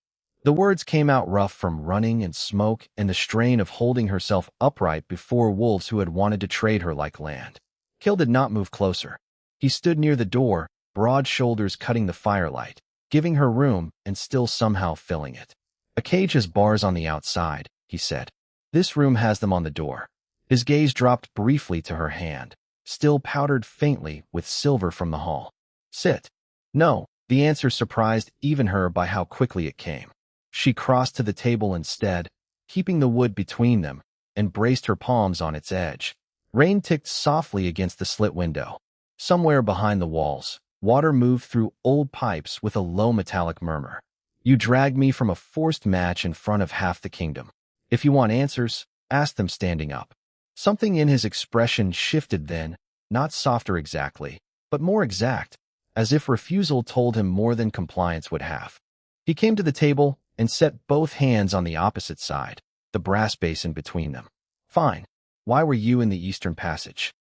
The words came out rough from running and smoke and the strain of holding herself upright before wolves who had wanted to trade her like land. Kill did not move closer. He stood near the door, broad shoulders cutting the firelight, giving her room and still somehow filling it. A cage has bars on the outside, he said. This room has them on the door. His gaze dropped briefly to her hand, still powdered faintly with silver from the hall. Sit. No, the answer surprised even her by how quickly it came. She crossed to the table instead, keeping the wood between them, and braced her palms on its edge. Rain ticked softly against the slit window. Somewhere behind the walls, water moved through old pipes with a low metallic murmur. You dragged me from a forced match in front of half the kingdom. If you want answers, ask them standing up. Something in his expression shifted then, not softer exactly, but more exact, as if refusal told him more than compliance would have. He came to the table and set both hands on the opposite side, the brass basin between them. Fine. Why were you in the Eastern Passage?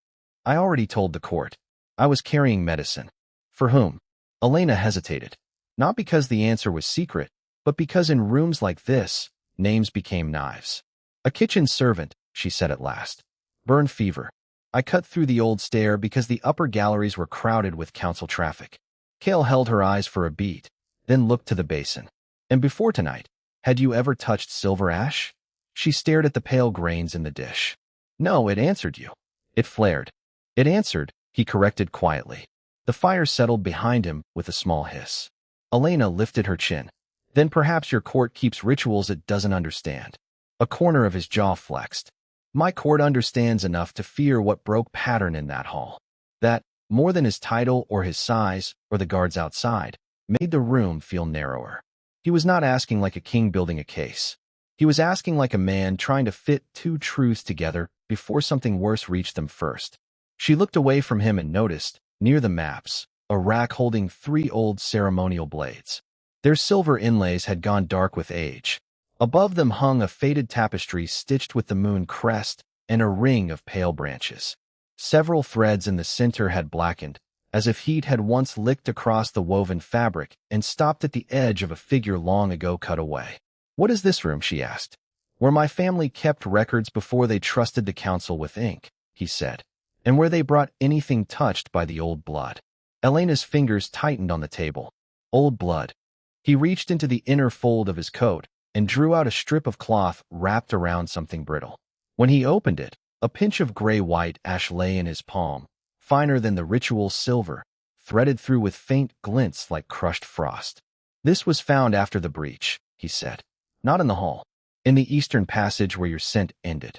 I already told the court. I was carrying medicine. For whom? Elena hesitated. Not because the answer was secret, but because in rooms like this, names became knives. A kitchen servant, she said at last. Burn fever. I cut through the old stair because the upper galleries were crowded with council traffic. Kale held her eyes for a beat, then looked to the basin. And before tonight, had you ever touched silver ash? She stared at the pale grains in the dish. No, it answered you. It flared. It answered, he corrected quietly. The fire settled behind him with a small hiss. Elena lifted her chin. Then perhaps your court keeps rituals it doesn't understand. A corner of his jaw flexed. My court understands enough to fear what broke pattern in that hall. That, more than his title or his size or the guards outside, made the room feel narrower. He was not asking like a king building a case. He was asking like a man trying to fit two truths together before something worse reached them first. She looked away from him and noticed, near the maps, a rack holding 3 old ceremonial blades. Their silver inlays had gone dark with age. Above them hung a faded tapestry stitched with the moon crest and a ring of pale branches. Several threads in the center had blackened, as if heat had once licked across the woven fabric and stopped at the edge of a figure long ago cut away. What is this room? She asked. Where my family kept records before they trusted the council with ink, he said, and where they brought anything touched by the old blood. Elena's fingers tightened on the table. Old blood. He reached into the inner fold of his coat and drew out a strip of cloth wrapped around something brittle. When he opened it, a pinch of gray-white ash lay in his palm, finer than the ritual silver, threaded through with faint glints like crushed frost. This was found after the breach, he said. Not in the hall. In the Eastern Passage where your scent ended.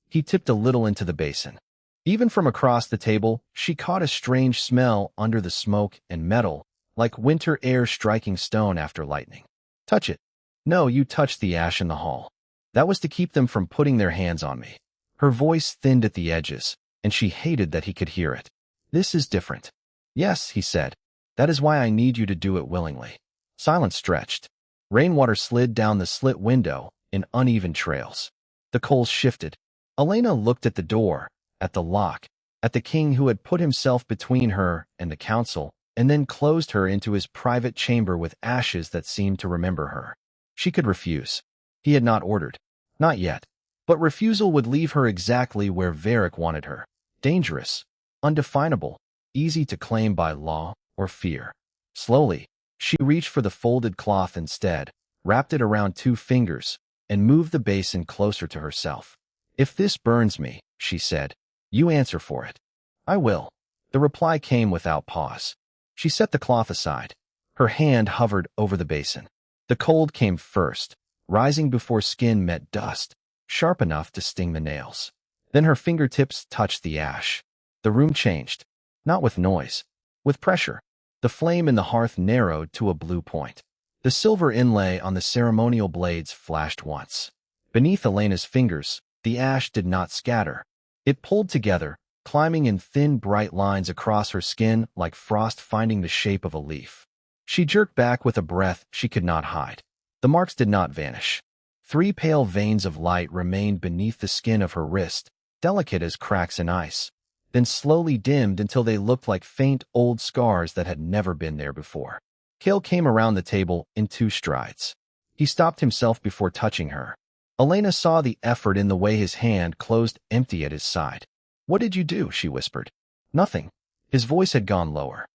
He tipped a little into the basin. Even from across the table, she caught a strange smell under the smoke and metal, like winter air striking stone after lightning. Touch it. No, you touched the ash in the hall. That was to keep them from putting their hands on me. Her voice thinned at the edges, and she hated that he could hear it. This is different. Yes, he said. That is why I need you to do it willingly. Silence stretched. Rainwater slid down the slit window in uneven trails. The coals shifted. Elena looked at the door, at the lock, at the king who had put himself between her and the council, and then closed her into his private chamber with ashes that seemed to remember her. She could refuse. He had not ordered. Not yet. But refusal would leave her exactly where Varric wanted her. Dangerous, undefinable, easy to claim by law or fear. Slowly, she reached for the folded cloth instead, wrapped it around 2 fingers, and moved the basin closer to herself. If this burns me, she said, you answer for it. I will. The reply came without pause. She set the cloth aside. Her hand hovered over the basin. The cold came first, rising before skin met dust, sharp enough to sting the nails. Then her fingertips touched the ash. The room changed. Not with noise. With pressure. The flame in the hearth narrowed to a blue point. The silver inlay on the ceremonial blades flashed once. Beneath Elena's fingers, the ash did not scatter. It pulled together, climbing in thin, bright lines across her skin like frost finding the shape of a leaf. She jerked back with a breath she could not hide. The marks did not vanish. 3 pale veins of light remained beneath the skin of her wrist, delicate as cracks in ice, then slowly dimmed until they looked like faint old scars that had never been there before. Cale came around the table in 2 strides. He stopped himself before touching her. Elena saw the effort in the way his hand closed empty at his side. "What did you do?" she whispered. "Nothing." His voice had gone lower.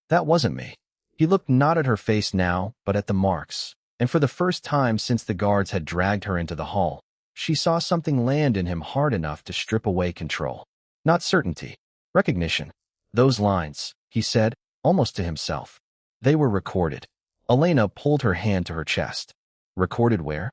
"That wasn't me." He looked not at her face now, but at the marks, and for the first time since the guards had dragged her into the hall, she saw something land in him hard enough to strip away control. Not certainty. Recognition. "Those lines," he said, almost to himself. "They were recorded." Elena pulled her hand to her chest. "Recorded where?"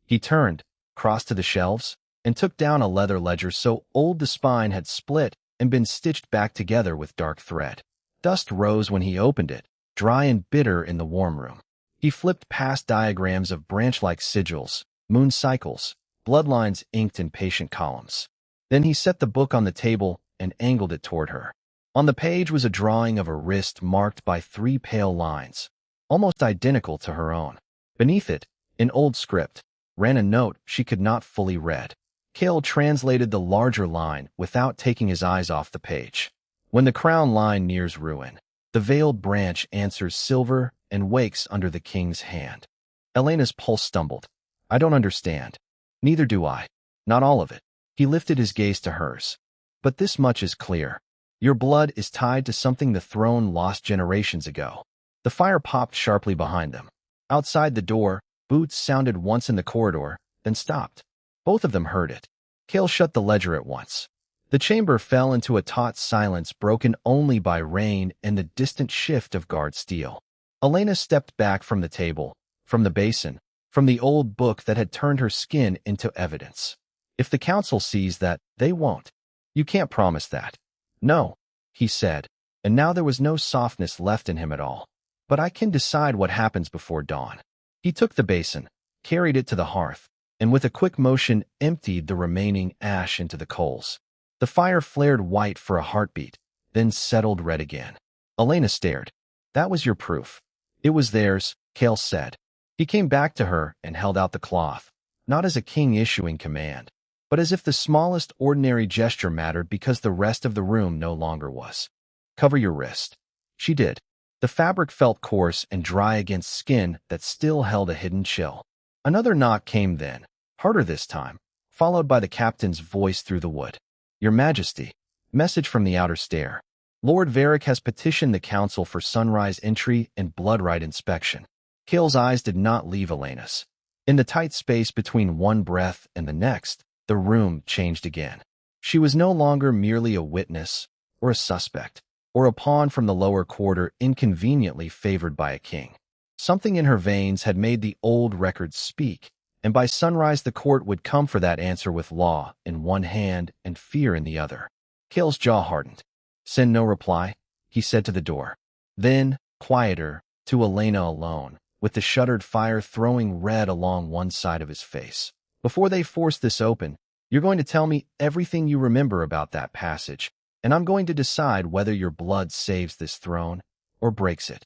He turned, crossed to the shelves, and took down a leather ledger so old the spine had split and been stitched back together with dark thread. Dust rose when he opened it, dry and bitter in the warm room. He flipped past diagrams of branch-like sigils, moon cycles, bloodlines inked in patient columns. Then he set the book on the table and angled it toward her. On the page was a drawing of a wrist marked by 3 pale lines, almost identical to her own. Beneath it, in old script, ran a note she could not fully read. Cale translated the larger line without taking his eyes off the page. "When the crown line nears ruin, the veiled branch answers silver and wakes under the king's hand." Elena's pulse stumbled. "I don't understand." "Neither do I. Not all of it." He lifted his gaze to hers. "But this much is clear. Your blood is tied to something the throne lost generations ago." The fire popped sharply behind them. Outside the door, boots sounded once in the corridor, then stopped. Both of them heard it. Cale shut the ledger at once. The chamber fell into a taut silence broken only by rain and the distant shift of guard steel. Elena stepped back from the table, from the basin, from the old book that had turned her skin into evidence. "If the council sees that, they won't." "You can't promise that." "No," he said, and now there was no softness left in him at all. "But I can decide what happens before dawn." He took the basin, carried it to the hearth, and with a quick motion emptied the remaining ash into the coals. The fire flared white for a heartbeat, then settled red again. Elena stared. "That was your proof." "It was theirs," Cale said. He came back to her and held out the cloth, not as a king issuing command, but as if the smallest ordinary gesture mattered because the rest of the room no longer was. "Cover your wrist." She did. The fabric felt coarse and dry against skin that still held a hidden chill. Another knock came then, harder this time, followed by the captain's voice through the wood. "Your Majesty." Message from the outer stair. "Lord Varric has petitioned the council for sunrise entry and blood-right inspection." Cale's eyes did not leave Elena's. In the tight space between one breath and the next, the room changed again. She was no longer merely a witness, or a suspect, or a pawn from the lower quarter inconveniently favored by a king. Something in her veins had made the old records speak, and by sunrise the court would come for that answer with law in one hand and fear in the other. Cale's jaw hardened. "Send no reply," he said to the door. Then, quieter, to Elena alone, with the shuttered fire throwing red along one side of his face. "Before they force this open, you're going to tell me everything you remember about that passage, and I'm going to decide whether your blood saves this throne or breaks it."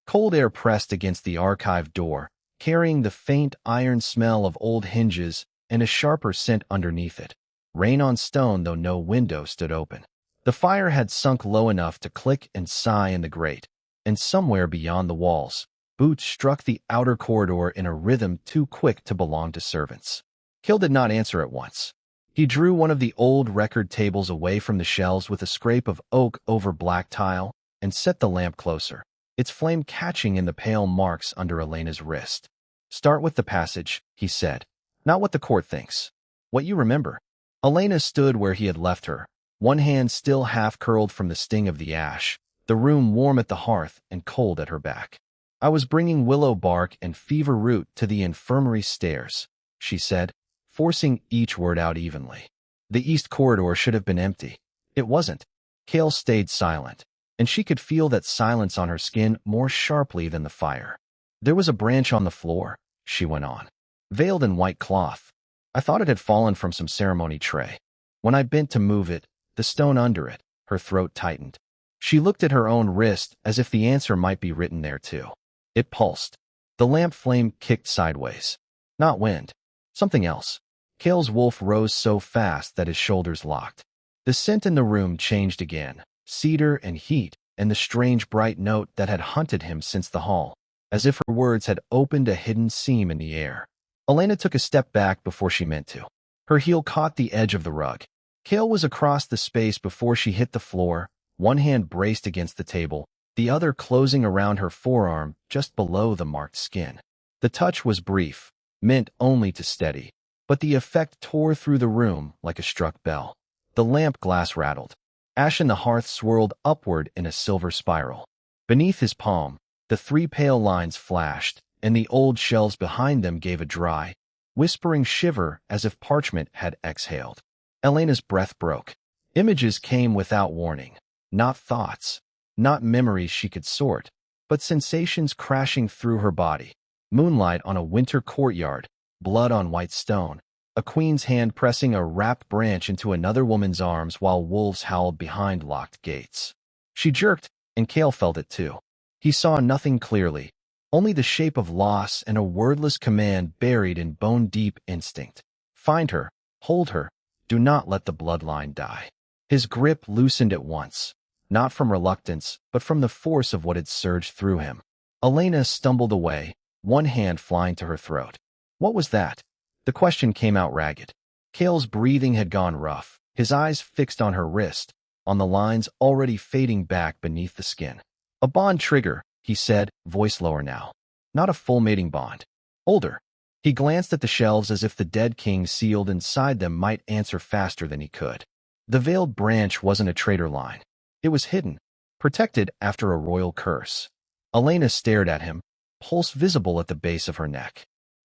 Cold air pressed against the archive door, carrying the faint iron smell of old hinges and a sharper scent underneath it. Rain on stone, though no window stood open. The fire had sunk low enough to click and sigh in the grate, and somewhere beyond the walls, boots struck the outer corridor in a rhythm too quick to belong to servants. Cale did not answer at once. He drew one of the old record tables away from the shelves with a scrape of oak over black tile and set the lamp closer, its flame catching in the pale marks under Elena's wrist. "Start with the passage," he said. "Not what the court thinks. What you remember." Elena stood where he had left her, one hand still half-curled from the sting of the ash, the room warm at the hearth and cold at her back. "I was bringing willow bark and fever root to the infirmary stairs," she said, forcing each word out evenly. "The east corridor should have been empty. It wasn't." Cale stayed silent, and she could feel that silence on her skin more sharply than the fire. "There was a branch on the floor," she went on, "veiled in white cloth. I thought it had fallen from some ceremony tray. When I bent to move it, the stone under it," her throat tightened. She looked at her own wrist as if the answer might be written there too. It pulsed. The lamp flame kicked sideways. "Not wind." Something else. Kale's wolf rose so fast that his shoulders locked. The scent in the room changed again, cedar and heat, and the strange bright note that had hunted him since the hall, as if her words had opened a hidden seam in the air. Elena took a step back before she meant to. Her heel caught the edge of the rug. Kale was across the space before she hit the floor, one hand braced against the table, the other closing around her forearm just below the marked skin. The touch was brief, meant only to steady, but the effect tore through the room like a struck bell. The lamp glass rattled. Ash in the hearth swirled upward in a silver spiral. Beneath his palm, the three pale lines flashed, and the old shelves behind them gave a dry, whispering shiver as if parchment had exhaled. Elena's breath broke. Images came without warning. Not thoughts, not memories she could sort, but sensations crashing through her body. Moonlight on a winter courtyard, blood on white stone, a queen's hand pressing a wrapped branch into another woman's arms while wolves howled behind locked gates. She jerked, and Kale felt it too. He saw nothing clearly, only the shape of loss and a wordless command buried in bone-deep instinct. Find her, hold her, do not let the bloodline die. His grip loosened at once, not from reluctance, but from the force of what had surged through him. Elena stumbled away, one hand flying to her throat. What was that? The question came out ragged. Kale's breathing had gone rough, his eyes fixed on her wrist, on the lines already fading back beneath the skin. A bond trigger, he said, voice lower now. Not a full mating bond. Older. He glanced at the shelves as if the dead king sealed inside them might answer faster than he could. The veiled branch wasn't a traitor line. It was hidden, protected after a royal curse. Elena stared at him, pulse visible at the base of her neck.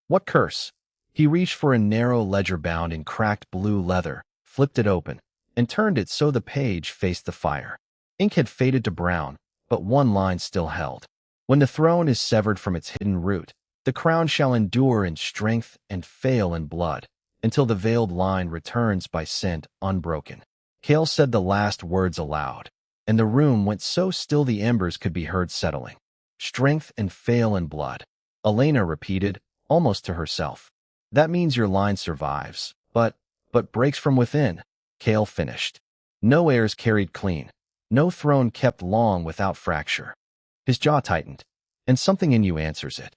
What curse? He reached for a narrow ledger bound in cracked blue leather, flipped it open, and turned it so the page faced the fire. Ink had faded to brown, but one line still held. When the throne is severed from its hidden root, the crown shall endure in strength and fail in blood, until the veiled line returns by scent unbroken. Kale said the last words aloud, and the room went so still the embers could be heard settling. Strength and fail in blood. Elena repeated, almost to herself. That means your line survives, but breaks from within. Kale finished. No heirs carried clean. No throne kept long without fracture. His jaw tightened, and something in you answers it.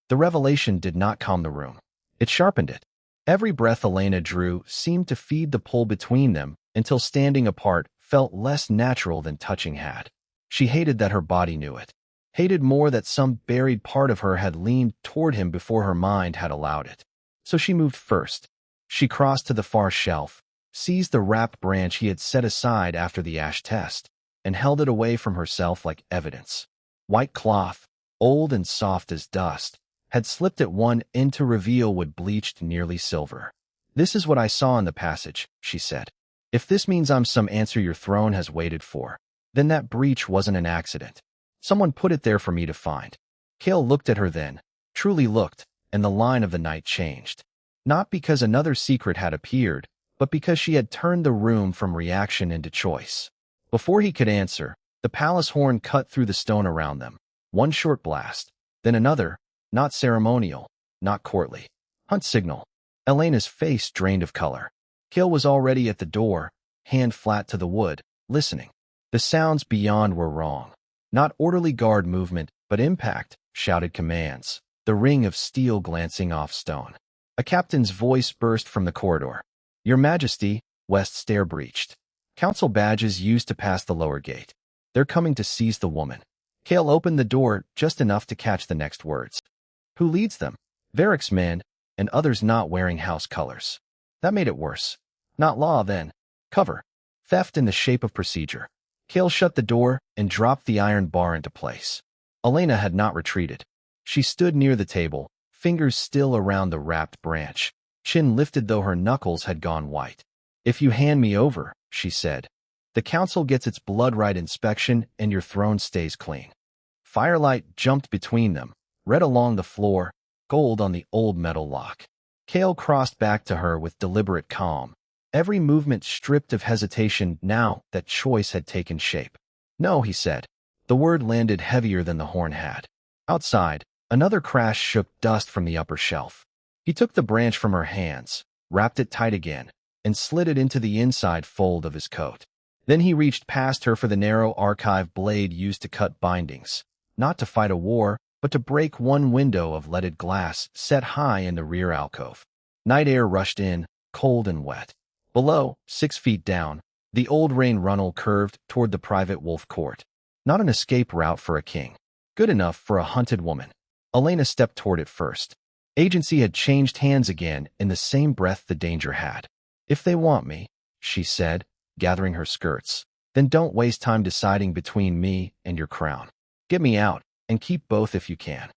The revelation did not calm the room. It sharpened it. Every breath Elena drew seemed to feed the pull between them until standing apart felt less natural than touching had. She hated that her body knew it. Hated more that some buried part of her had leaned toward him before her mind had allowed it. So she moved first. She crossed to the far shelf, seized the wrapped branch he had set aside after the ash test, and held it away from herself like evidence. White cloth, old and soft as dust, had slipped at one end to reveal what bleached nearly silver. This is what I saw in the passage, she said. If this means I'm some answer your throne has waited for, then that breach wasn't an accident. Someone put it there for me to find. Kale looked at her then, truly looked, and the line of the night changed. Not because another secret had appeared, but because she had turned the room from reaction into choice. Before he could answer, the palace horn cut through the stone around them. One short blast, then another, not ceremonial, not courtly. Hunt signal. Elena's face drained of color. Kale was already at the door, hand flat to the wood, listening. The sounds beyond were wrong. Not orderly guard movement, but impact, shouted commands, the ring of steel glancing off stone. A captain's voice burst from the corridor. Your Majesty, West stair breached. Council badges used to pass the lower gate. They're coming to seize the woman. Kale opened the door just enough to catch the next words. Who leads them? Varric's men, and others not wearing house colors. That made it worse. Not law, then. Cover. Theft in the shape of procedure. Kale shut the door and dropped the iron bar into place. Elena had not retreated. She stood near the table, fingers still around the wrapped branch, chin lifted though her knuckles had gone white. If you hand me over, she said, the council gets its blood right inspection and your throne stays clean. Firelight jumped between them, red along the floor, gold on the old metal lock. Kale crossed back to her with deliberate calm, every movement stripped of hesitation now that choice had taken shape. No, he said. The word landed heavier than the horn had. Outside, another crash shook dust from the upper shelf. He took the branch from her hands, wrapped it tight again, and slid it into the inside fold of his coat. Then he reached past her for the narrow archive blade used to cut bindings, not to fight a war, but to break one window of leaded glass set high in the rear alcove. Night air rushed in, cold and wet. Below, 6 feet down, the old rain runnel curved toward the private wolf court. Not an escape route for a king. Good enough for a hunted woman. Elena stepped toward it first. Agency had changed hands again in the same breath the danger had. If they want me, she said, gathering her skirts, then don't waste time deciding between me and your crown. Get me out, and keep both if you can.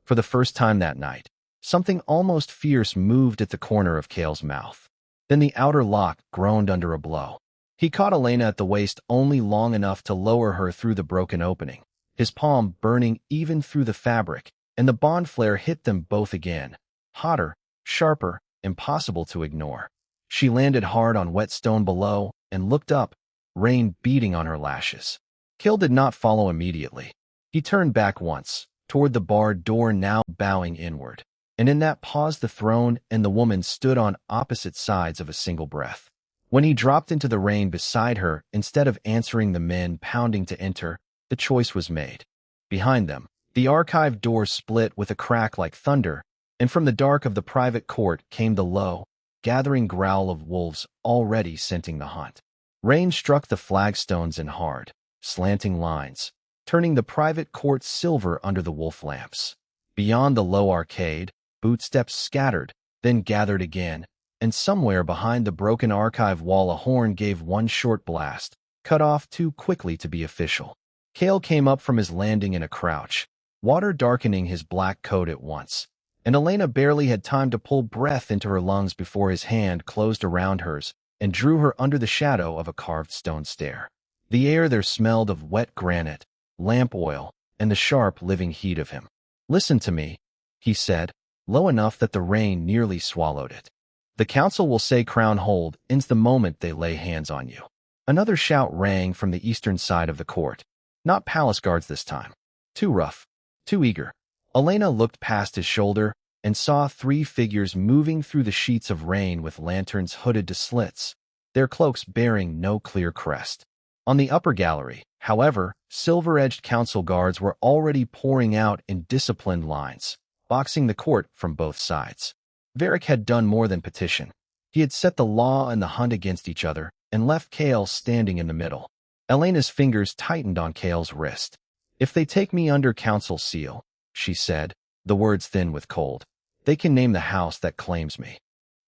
For the first time that night, something almost fierce moved at the corner of Cale's mouth. Then the outer lock groaned under a blow. He caught Elena at the waist only long enough to lower her through the broken opening, his palm burning even through the fabric, and the bond flare hit them both again. Hotter, sharper, impossible to ignore. She landed hard on wet stone below and looked up, rain beating on her lashes. Cale did not follow immediately. He turned back once, toward the barred door now bowing inward. And in that pause the throne and the woman stood on opposite sides of a single breath. When he dropped into the rain beside her, instead of answering the men pounding to enter, the choice was made. Behind them, the archive door split with a crack like thunder, and from the dark of the private court came the low, gathering growl of wolves already scenting the hunt. Rain struck the flagstones in hard, slanting lines, turning the private court silver under the wolf lamps. Beyond the low arcade, bootsteps scattered, then gathered again, and somewhere behind the broken archive wall a horn gave one short blast, cut off too quickly to be official. Cale came up from his landing in a crouch, water darkening his black coat at once, and Elena barely had time to pull breath into her lungs before his hand closed around hers and drew her under the shadow of a carved stone stair. The air there smelled of wet granite, lamp oil, and the sharp living heat of him. "Listen to me," he said, low enough that the rain nearly swallowed it. "The council will say crown hold ends the moment they lay hands on you." Another shout rang from the eastern side of the court. Not palace guards this time. Too rough. Too eager. Elena looked past his shoulder and saw 3 figures moving through the sheets of rain with lanterns hooded to slits, their cloaks bearing no clear crest. On the upper gallery, however, silver-edged council guards were already pouring out in disciplined lines, boxing the court from both sides. Varric had done more than petition. He had set the law and the hunt against each other and left Cale standing in the middle. Elena's fingers tightened on Cale's wrist. "If they take me under council seal," she said, the words thin with cold, "they can name the house that claims me."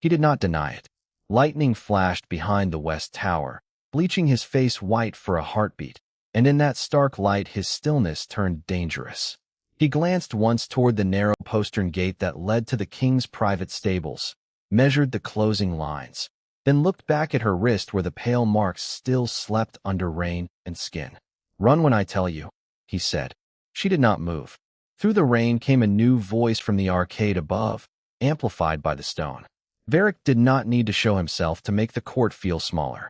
He did not deny it. Lightning flashed behind the west tower, bleaching his face white for a heartbeat, and in that stark light his stillness turned dangerous. He glanced once toward the narrow postern gate that led to the king's private stables, measured the closing lines, then looked back at her wrist where the pale marks still slept under rain and skin. "Run when I tell you," he said. She did not move. Through the rain came a new voice from the arcade above, amplified by the stone. Varric did not need to show himself to make the court feel smaller.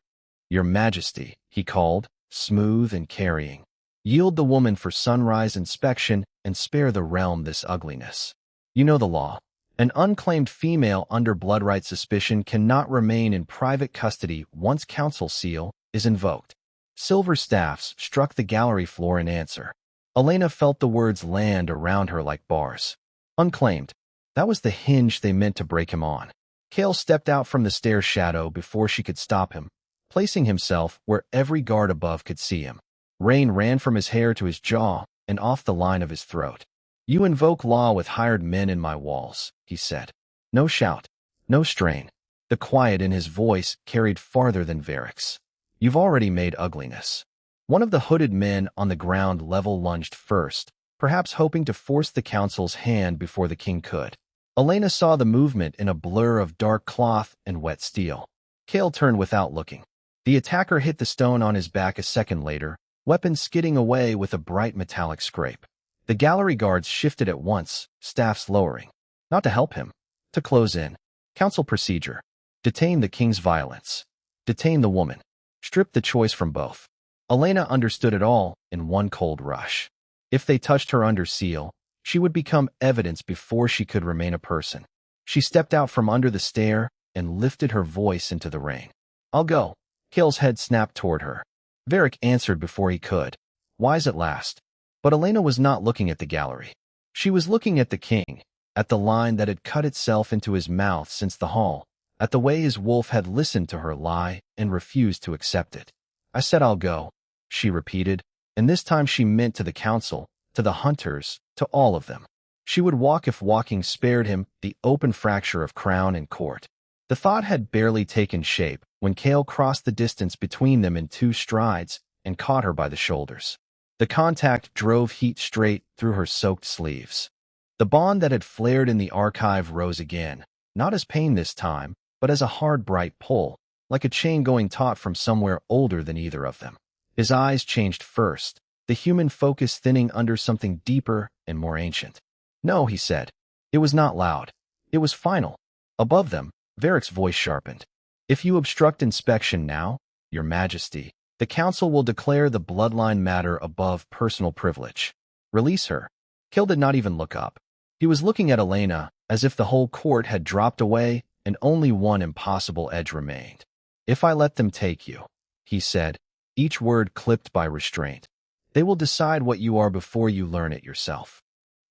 "Your Majesty," he called, smooth and carrying. "Yield the woman for sunrise inspection and spare the realm this ugliness. You know the law. An unclaimed female under bloodright suspicion cannot remain in private custody once council seal is invoked." Silver staffs struck the gallery floor in answer. Elena felt the words land around her like bars. Unclaimed. That was the hinge they meant to break him on. Cale stepped out from the stair shadow before she could stop him, placing himself where every guard above could see him. Rain ran from his hair to his jaw and off the line of his throat. "You invoke law with hired men in my walls," he said. No shout, no strain. The quiet in his voice carried farther than Varric's. "You've already made ugliness." One of the hooded men on the ground level lunged first, perhaps hoping to force the council's hand before the king could. Elena saw the movement in a blur of dark cloth and wet steel. Cale turned without looking. The attacker hit the stone on his back a second later, weapon skidding away with a bright metallic scrape. The gallery guards shifted at once, staffs lowering. Not to help him, to close in. Council procedure. Detain the king's violence. Detain the woman. Strip the choice from both. Elena understood it all in one cold rush. If they touched her under seal, she would become evidence before she could remain a person. She stepped out from under the stair and lifted her voice into the rain. I'll go. Kale's head snapped toward her. Varric answered before he could, wise at last. But Elena was not looking at the gallery. She was looking at the king, at the line that had cut itself into his mouth since the hall, at the way his wolf had listened to her lie and refused to accept it. I said I'll go, she repeated, and this time she meant to the council, to the hunters, to all of them. She would walk if walking spared him the open fracture of crown and court. The thought had barely taken shape when Kale crossed the distance between them in 2 strides and caught her by the shoulders. The contact drove heat straight through her soaked sleeves. The bond that had flared in the archive rose again, not as pain this time, but as a hard, bright pull, like a chain going taut from somewhere older than either of them. His eyes changed first, the human focus thinning under something deeper and more ancient. No, he said. It was not loud. It was final. Above them, Varric's voice sharpened. If you obstruct inspection now, Your Majesty, the council will declare the bloodline matter above personal privilege. Release her. Kale did not even look up. He was looking at Elena as if the whole court had dropped away and only one impossible edge remained. If I let them take you, he said, each word clipped by restraint, they will decide what you are before you learn it yourself.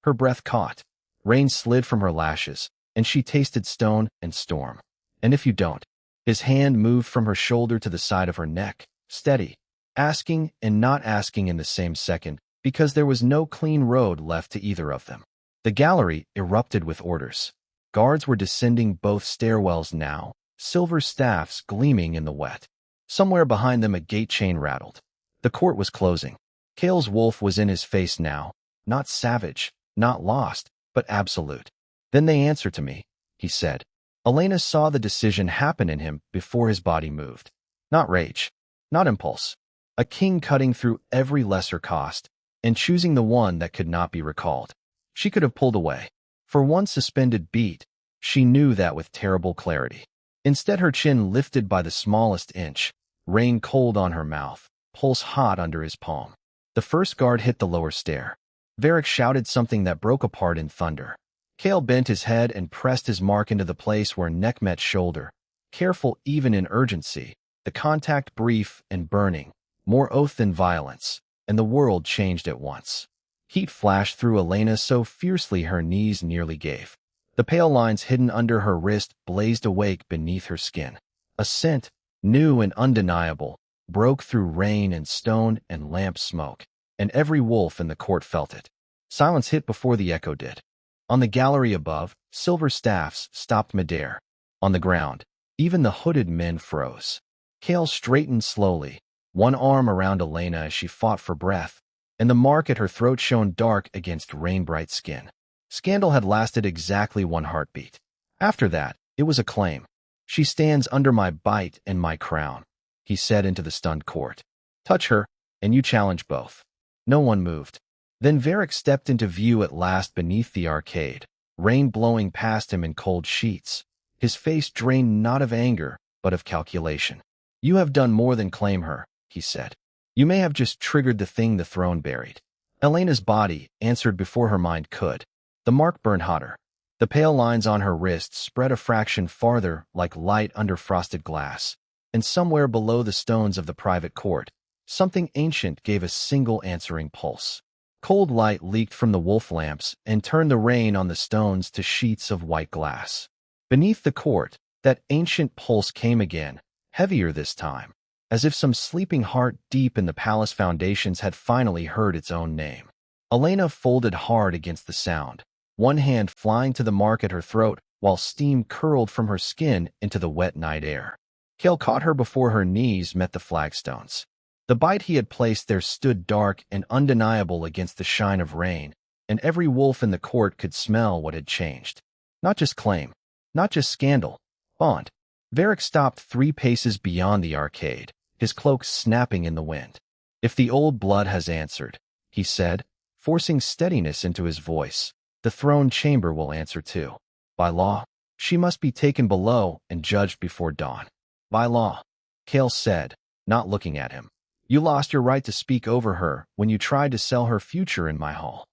Her breath caught. Rain slid from her lashes, and she tasted stone and storm. And if you don't, his hand moved from her shoulder to the side of her neck, steady, asking and not asking in the same second, because there was no clean road left to either of them. The gallery erupted with orders. Guards were descending both stairwells now, silver staffs gleaming in the wet. Somewhere behind them a gate chain rattled. The court was closing. Kale's wolf was in his face now, not savage, not lost, but absolute. Then they answer to me, he said. Elena saw the decision happen in him before his body moved. Not rage, not impulse. A king cutting through every lesser cost and choosing the one that could not be recalled. She could have pulled away. For one suspended beat, she knew that with terrible clarity. Instead, her chin lifted by the smallest inch, rain cold on her mouth, pulse hot under his palm. The first guard hit the lower stair. Varric shouted something that broke apart in thunder. Kale bent his head and pressed his mark into the place where neck met shoulder, careful even in urgency, the contact brief and burning, more oath than violence, and the world changed at once. Heat flashed through Elena so fiercely her knees nearly gave. The pale lines hidden under her wrist blazed awake beneath her skin. A scent, new and undeniable, broke through rain and stone and lamp smoke, and every wolf in the court felt it. Silence hit before the echo did. On the gallery above, silver staffs stopped midair. On the ground, even the hooded men froze. Kale straightened slowly, one arm around Elena as she fought for breath, and the mark at her throat shone dark against rain-bright skin. Scandal had lasted exactly 1 heartbeat. After that, it was a claim. She stands under my bite and my crown, he said into the stunned court. Touch her, and you challenge both. No one moved. Then Varric stepped into view at last beneath the arcade, rain blowing past him in cold sheets, his face drained not of anger, but of calculation. You have done more than claim her, he said. You may have just triggered the thing the throne buried. Elena's body answered before her mind could. The mark burned hotter. The pale lines on her wrists spread a fraction farther like light under frosted glass, and somewhere below the stones of the private court, something ancient gave a single answering pulse. Cold light leaked from the wolf lamps and turned the rain on the stones to sheets of white glass. Beneath the court, that ancient pulse came again, heavier this time, as if some sleeping heart deep in the palace foundations had finally heard its own name. Elena folded hard against the sound, one hand flying to the mark at her throat while steam curled from her skin into the wet night air. Kale caught her before her knees met the flagstones. The bite he had placed there stood dark and undeniable against the shine of rain, and every wolf in the court could smell what had changed. Not just claim, not just scandal, bond. Varric stopped 3 paces beyond the arcade, his cloak snapping in the wind. If the old blood has answered, he said, forcing steadiness into his voice, the throne chamber will answer too. By law, she must be taken below and judged before dawn. By law, Kale said, not looking at him. You lost your right to speak over her when you tried to sell her future in my hall.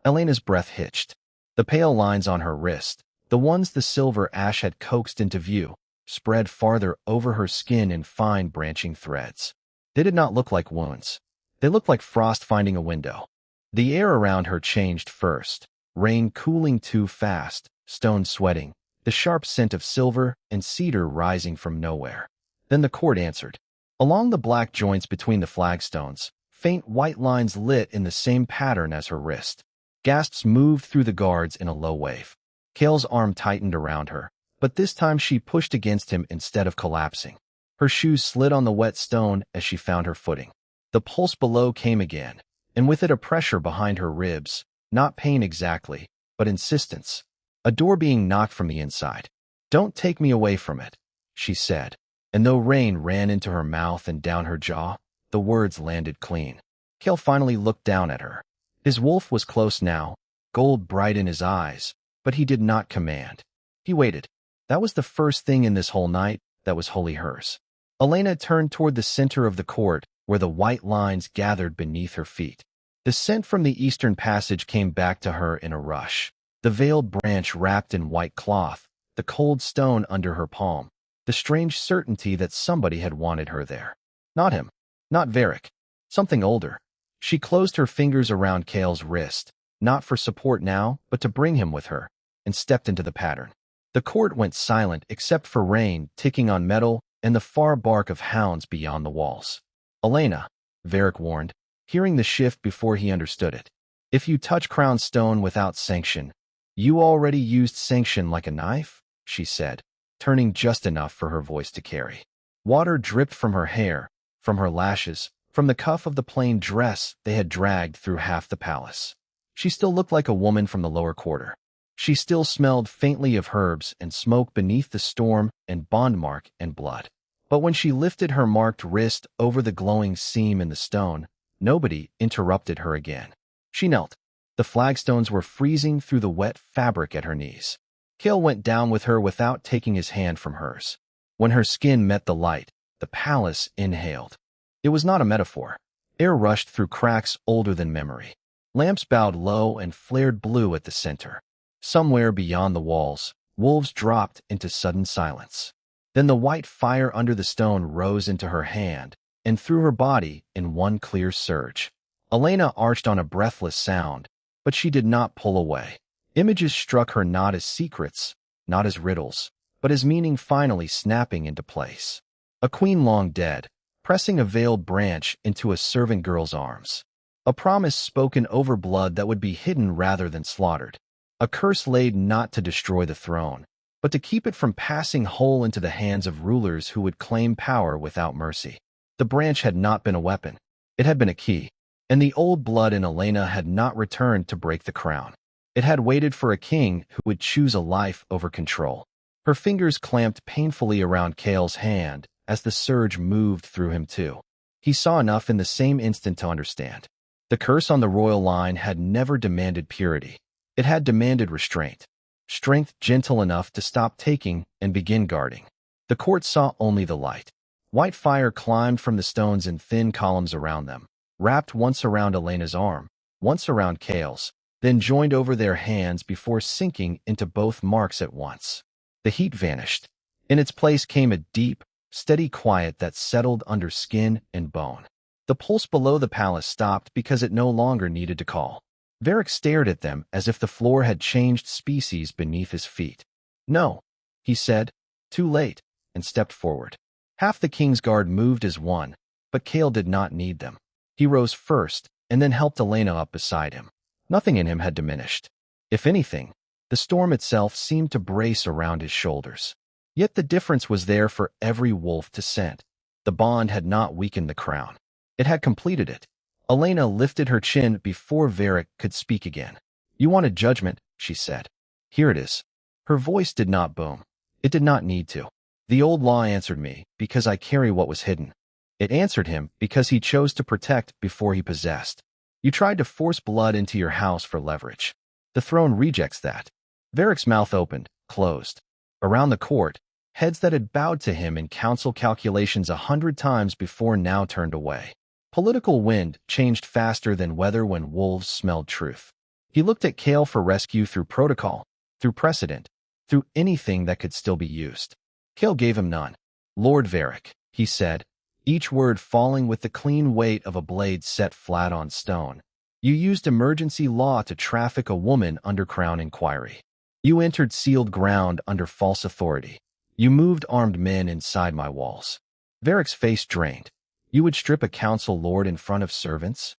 Elena's breath hitched. The pale lines on her wrist, The ones the silver ash had coaxed into view spread farther over her skin in fine branching threads. They did not look like wounds. They looked like frost finding a window. The air around her changed first, rain cooling too fast, stones sweating, the sharp scent of silver and cedar rising from nowhere. Then the cord answered. Along the black joints between the flagstones, faint white lines lit in the same pattern as her wrist. Gasps moved through the guards in a low wave. Kale's arm tightened around her, but this time she pushed against him instead of collapsing. Her shoes slid on the wet stone as she found her footing. The pulse below came again, and with it a pressure behind her ribs, not pain exactly, but insistence. A door being knocked from the inside. "Don't take me away from it," she said, and though rain ran into her mouth and down her jaw, the words landed clean. Kale finally looked down at her. His wolf was close now, gold bright in his eyes, but he did not command. He waited. That was the first thing in this whole night that was wholly hers. Elena turned toward the center of the court, where the white lines gathered beneath her feet. The scent from the eastern passage came back to her in a rush. The veiled branch wrapped in white cloth, the cold stone under her palm, the strange certainty that somebody had wanted her there. Not him. Not Varric. Something older. She closed her fingers around Kale's wrist, not for support now, but to bring him with her, and stepped into the pattern. The court went silent except for rain ticking on metal and the far bark of hounds beyond the walls. "Elena," Varric warned, hearing the shift before he understood it. "If you touch crown stone without sanction—" "You already used sanction like a knife?" she said, turning just enough for her voice to carry. Water dripped from her hair, from her lashes, from the cuff of the plain dress they had dragged through half the palace. She still looked like a woman from the lower quarter. She still smelled faintly of herbs and smoke beneath the storm and bondmark and blood. But when she lifted her marked wrist over the glowing seam in the stone, nobody interrupted her again. She knelt. The flagstones were freezing through the wet fabric at her knees. Kale went down with her without taking his hand from hers. When her skin met the light, the palace inhaled. It was not a metaphor. Air rushed through cracks older than memory. Lamps bowed low and flared blue at the center. Somewhere beyond the walls, wolves dropped into sudden silence. Then the white fire under the stone rose into her hand and through her body in one clear surge. Elena arched on a breathless sound, but she did not pull away. Images struck her not as secrets, not as riddles, but as meaning finally snapping into place. A queen long dead, pressing a veiled branch into a servant girl's arms. A promise spoken over blood that would be hidden rather than slaughtered. A curse laid not to destroy the throne, but to keep it from passing whole into the hands of rulers who would claim power without mercy. The branch had not been a weapon. It had been a key, and the old blood in Elena had not returned to break the crown. It had waited for a king who would choose a life over control. Her fingers clamped painfully around Kale's hand as the surge moved through him too. He saw enough in the same instant to understand. The curse on the royal line had never demanded purity. It had demanded restraint. Strength gentle enough to stop taking and begin guarding. The court saw only the light. White fire climbed from the stones in thin columns around them, wrapped once around Elena's arm, once around Kale's, then joined over their hands before sinking into both marks at once. The heat vanished. In its place came a deep, steady quiet that settled under skin and bone. The pulse below the palace stopped because it no longer needed to call. Varric stared at them as if the floor had changed species beneath his feet. "No," he said, too late, and stepped forward. Half the king's guard moved as one, but Kale did not need them. He rose first, and then helped Elena up beside him. Nothing in him had diminished. If anything, the storm itself seemed to brace around his shoulders. Yet the difference was there for every wolf to scent. The bond had not weakened the crown. It had completed it. Elena lifted her chin before Varric could speak again. "You wanted judgment," she said. "Here it is." Her voice did not boom. It did not need to. "The old law answered me because I carry what was hidden. It answered him because he chose to protect before he possessed. You tried to force blood into your house for leverage. The throne rejects that." Varric's mouth opened, closed. Around the court, heads that had bowed to him in council calculations 100 times before now turned away. Political wind changed faster than weather when wolves smelled truth. He looked at Kale for rescue through protocol, through precedent, through anything that could still be used. Kale gave him none. "Lord Varric," he said, each word falling with the clean weight of a blade set flat on stone. "You used emergency law to traffic a woman under Crown inquiry. You entered sealed ground under false authority. You moved armed men inside my walls." Varric's face drained. "You would strip a council lord in front of servants?"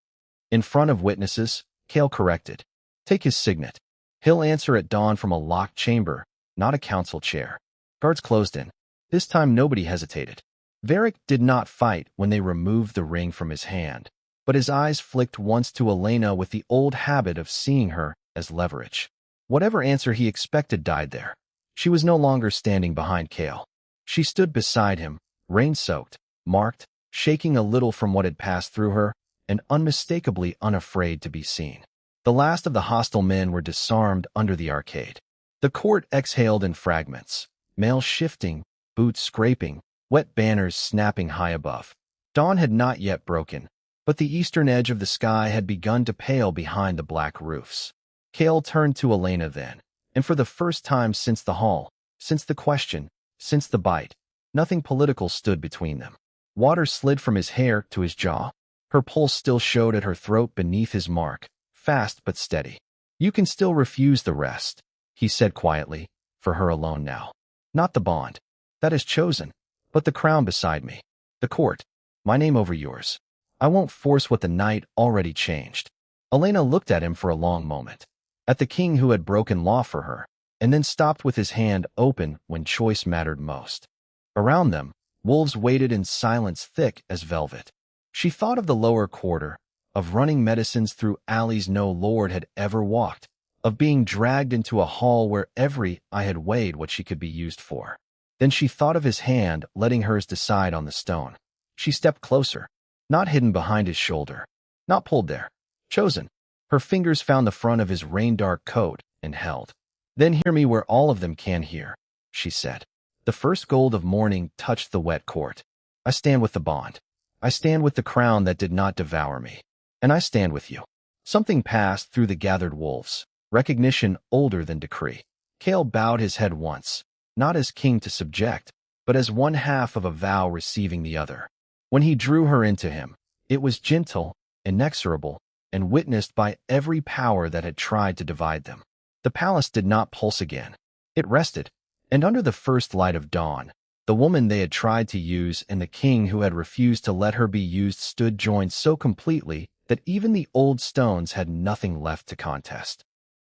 "In front of witnesses," Kale corrected. "Take his signet. He'll answer at dawn from a locked chamber, not a council chair." Guards closed in. This time nobody hesitated. Varric did not fight when they removed the ring from his hand, but his eyes flicked once to Elena with the old habit of seeing her as leverage. Whatever answer he expected died there. She was no longer standing behind Kale. She stood beside him, rain-soaked, marked, shaking a little from what had passed through her, and unmistakably unafraid to be seen. The last of the hostile men were disarmed under the arcade. The court exhaled in fragments, mail shifting, boots scraping, wet banners snapping high above. Dawn had not yet broken, but the eastern edge of the sky had begun to pale behind the black roofs. Kale turned to Elena then, and for the first time since the hall, since the question, since the bite, nothing political stood between them. Water slid from his hair to his jaw. Her pulse still showed at her throat beneath his mark, fast but steady. "You can still refuse the rest," he said quietly, "for her alone now. Not the bond. That is chosen. But the crown beside me. The court. My name over yours. I won't force what the night already changed." Elena looked at him for a long moment. At the king who had broken law for her, and then stopped with his hand open when choice mattered most. Around them, wolves waited in silence thick as velvet. She thought of the lower quarter, of running medicines through alleys no lord had ever walked, of being dragged into a hall where every eye had weighed what she could be used for. Then she thought of his hand letting hers decide on the stone. She stepped closer, not hidden behind his shoulder, not pulled there, chosen. Her fingers found the front of his rain-dark coat and held. "Then hear me where all of them can hear," she said. The first gold of morning touched the wet court. "I stand with the bond. I stand with the crown that did not devour me. And I stand with you." Something passed through the gathered wolves, recognition older than decree. Kale bowed his head once, not as king to subject, but as one half of a vow receiving the other. When he drew her into him, it was gentle, inexorable, and witnessed by every power that had tried to divide them. The palace did not pulse again. It rested, and under the first light of dawn, the woman they had tried to use and the king who had refused to let her be used stood joined so completely that even the old stones had nothing left to contest.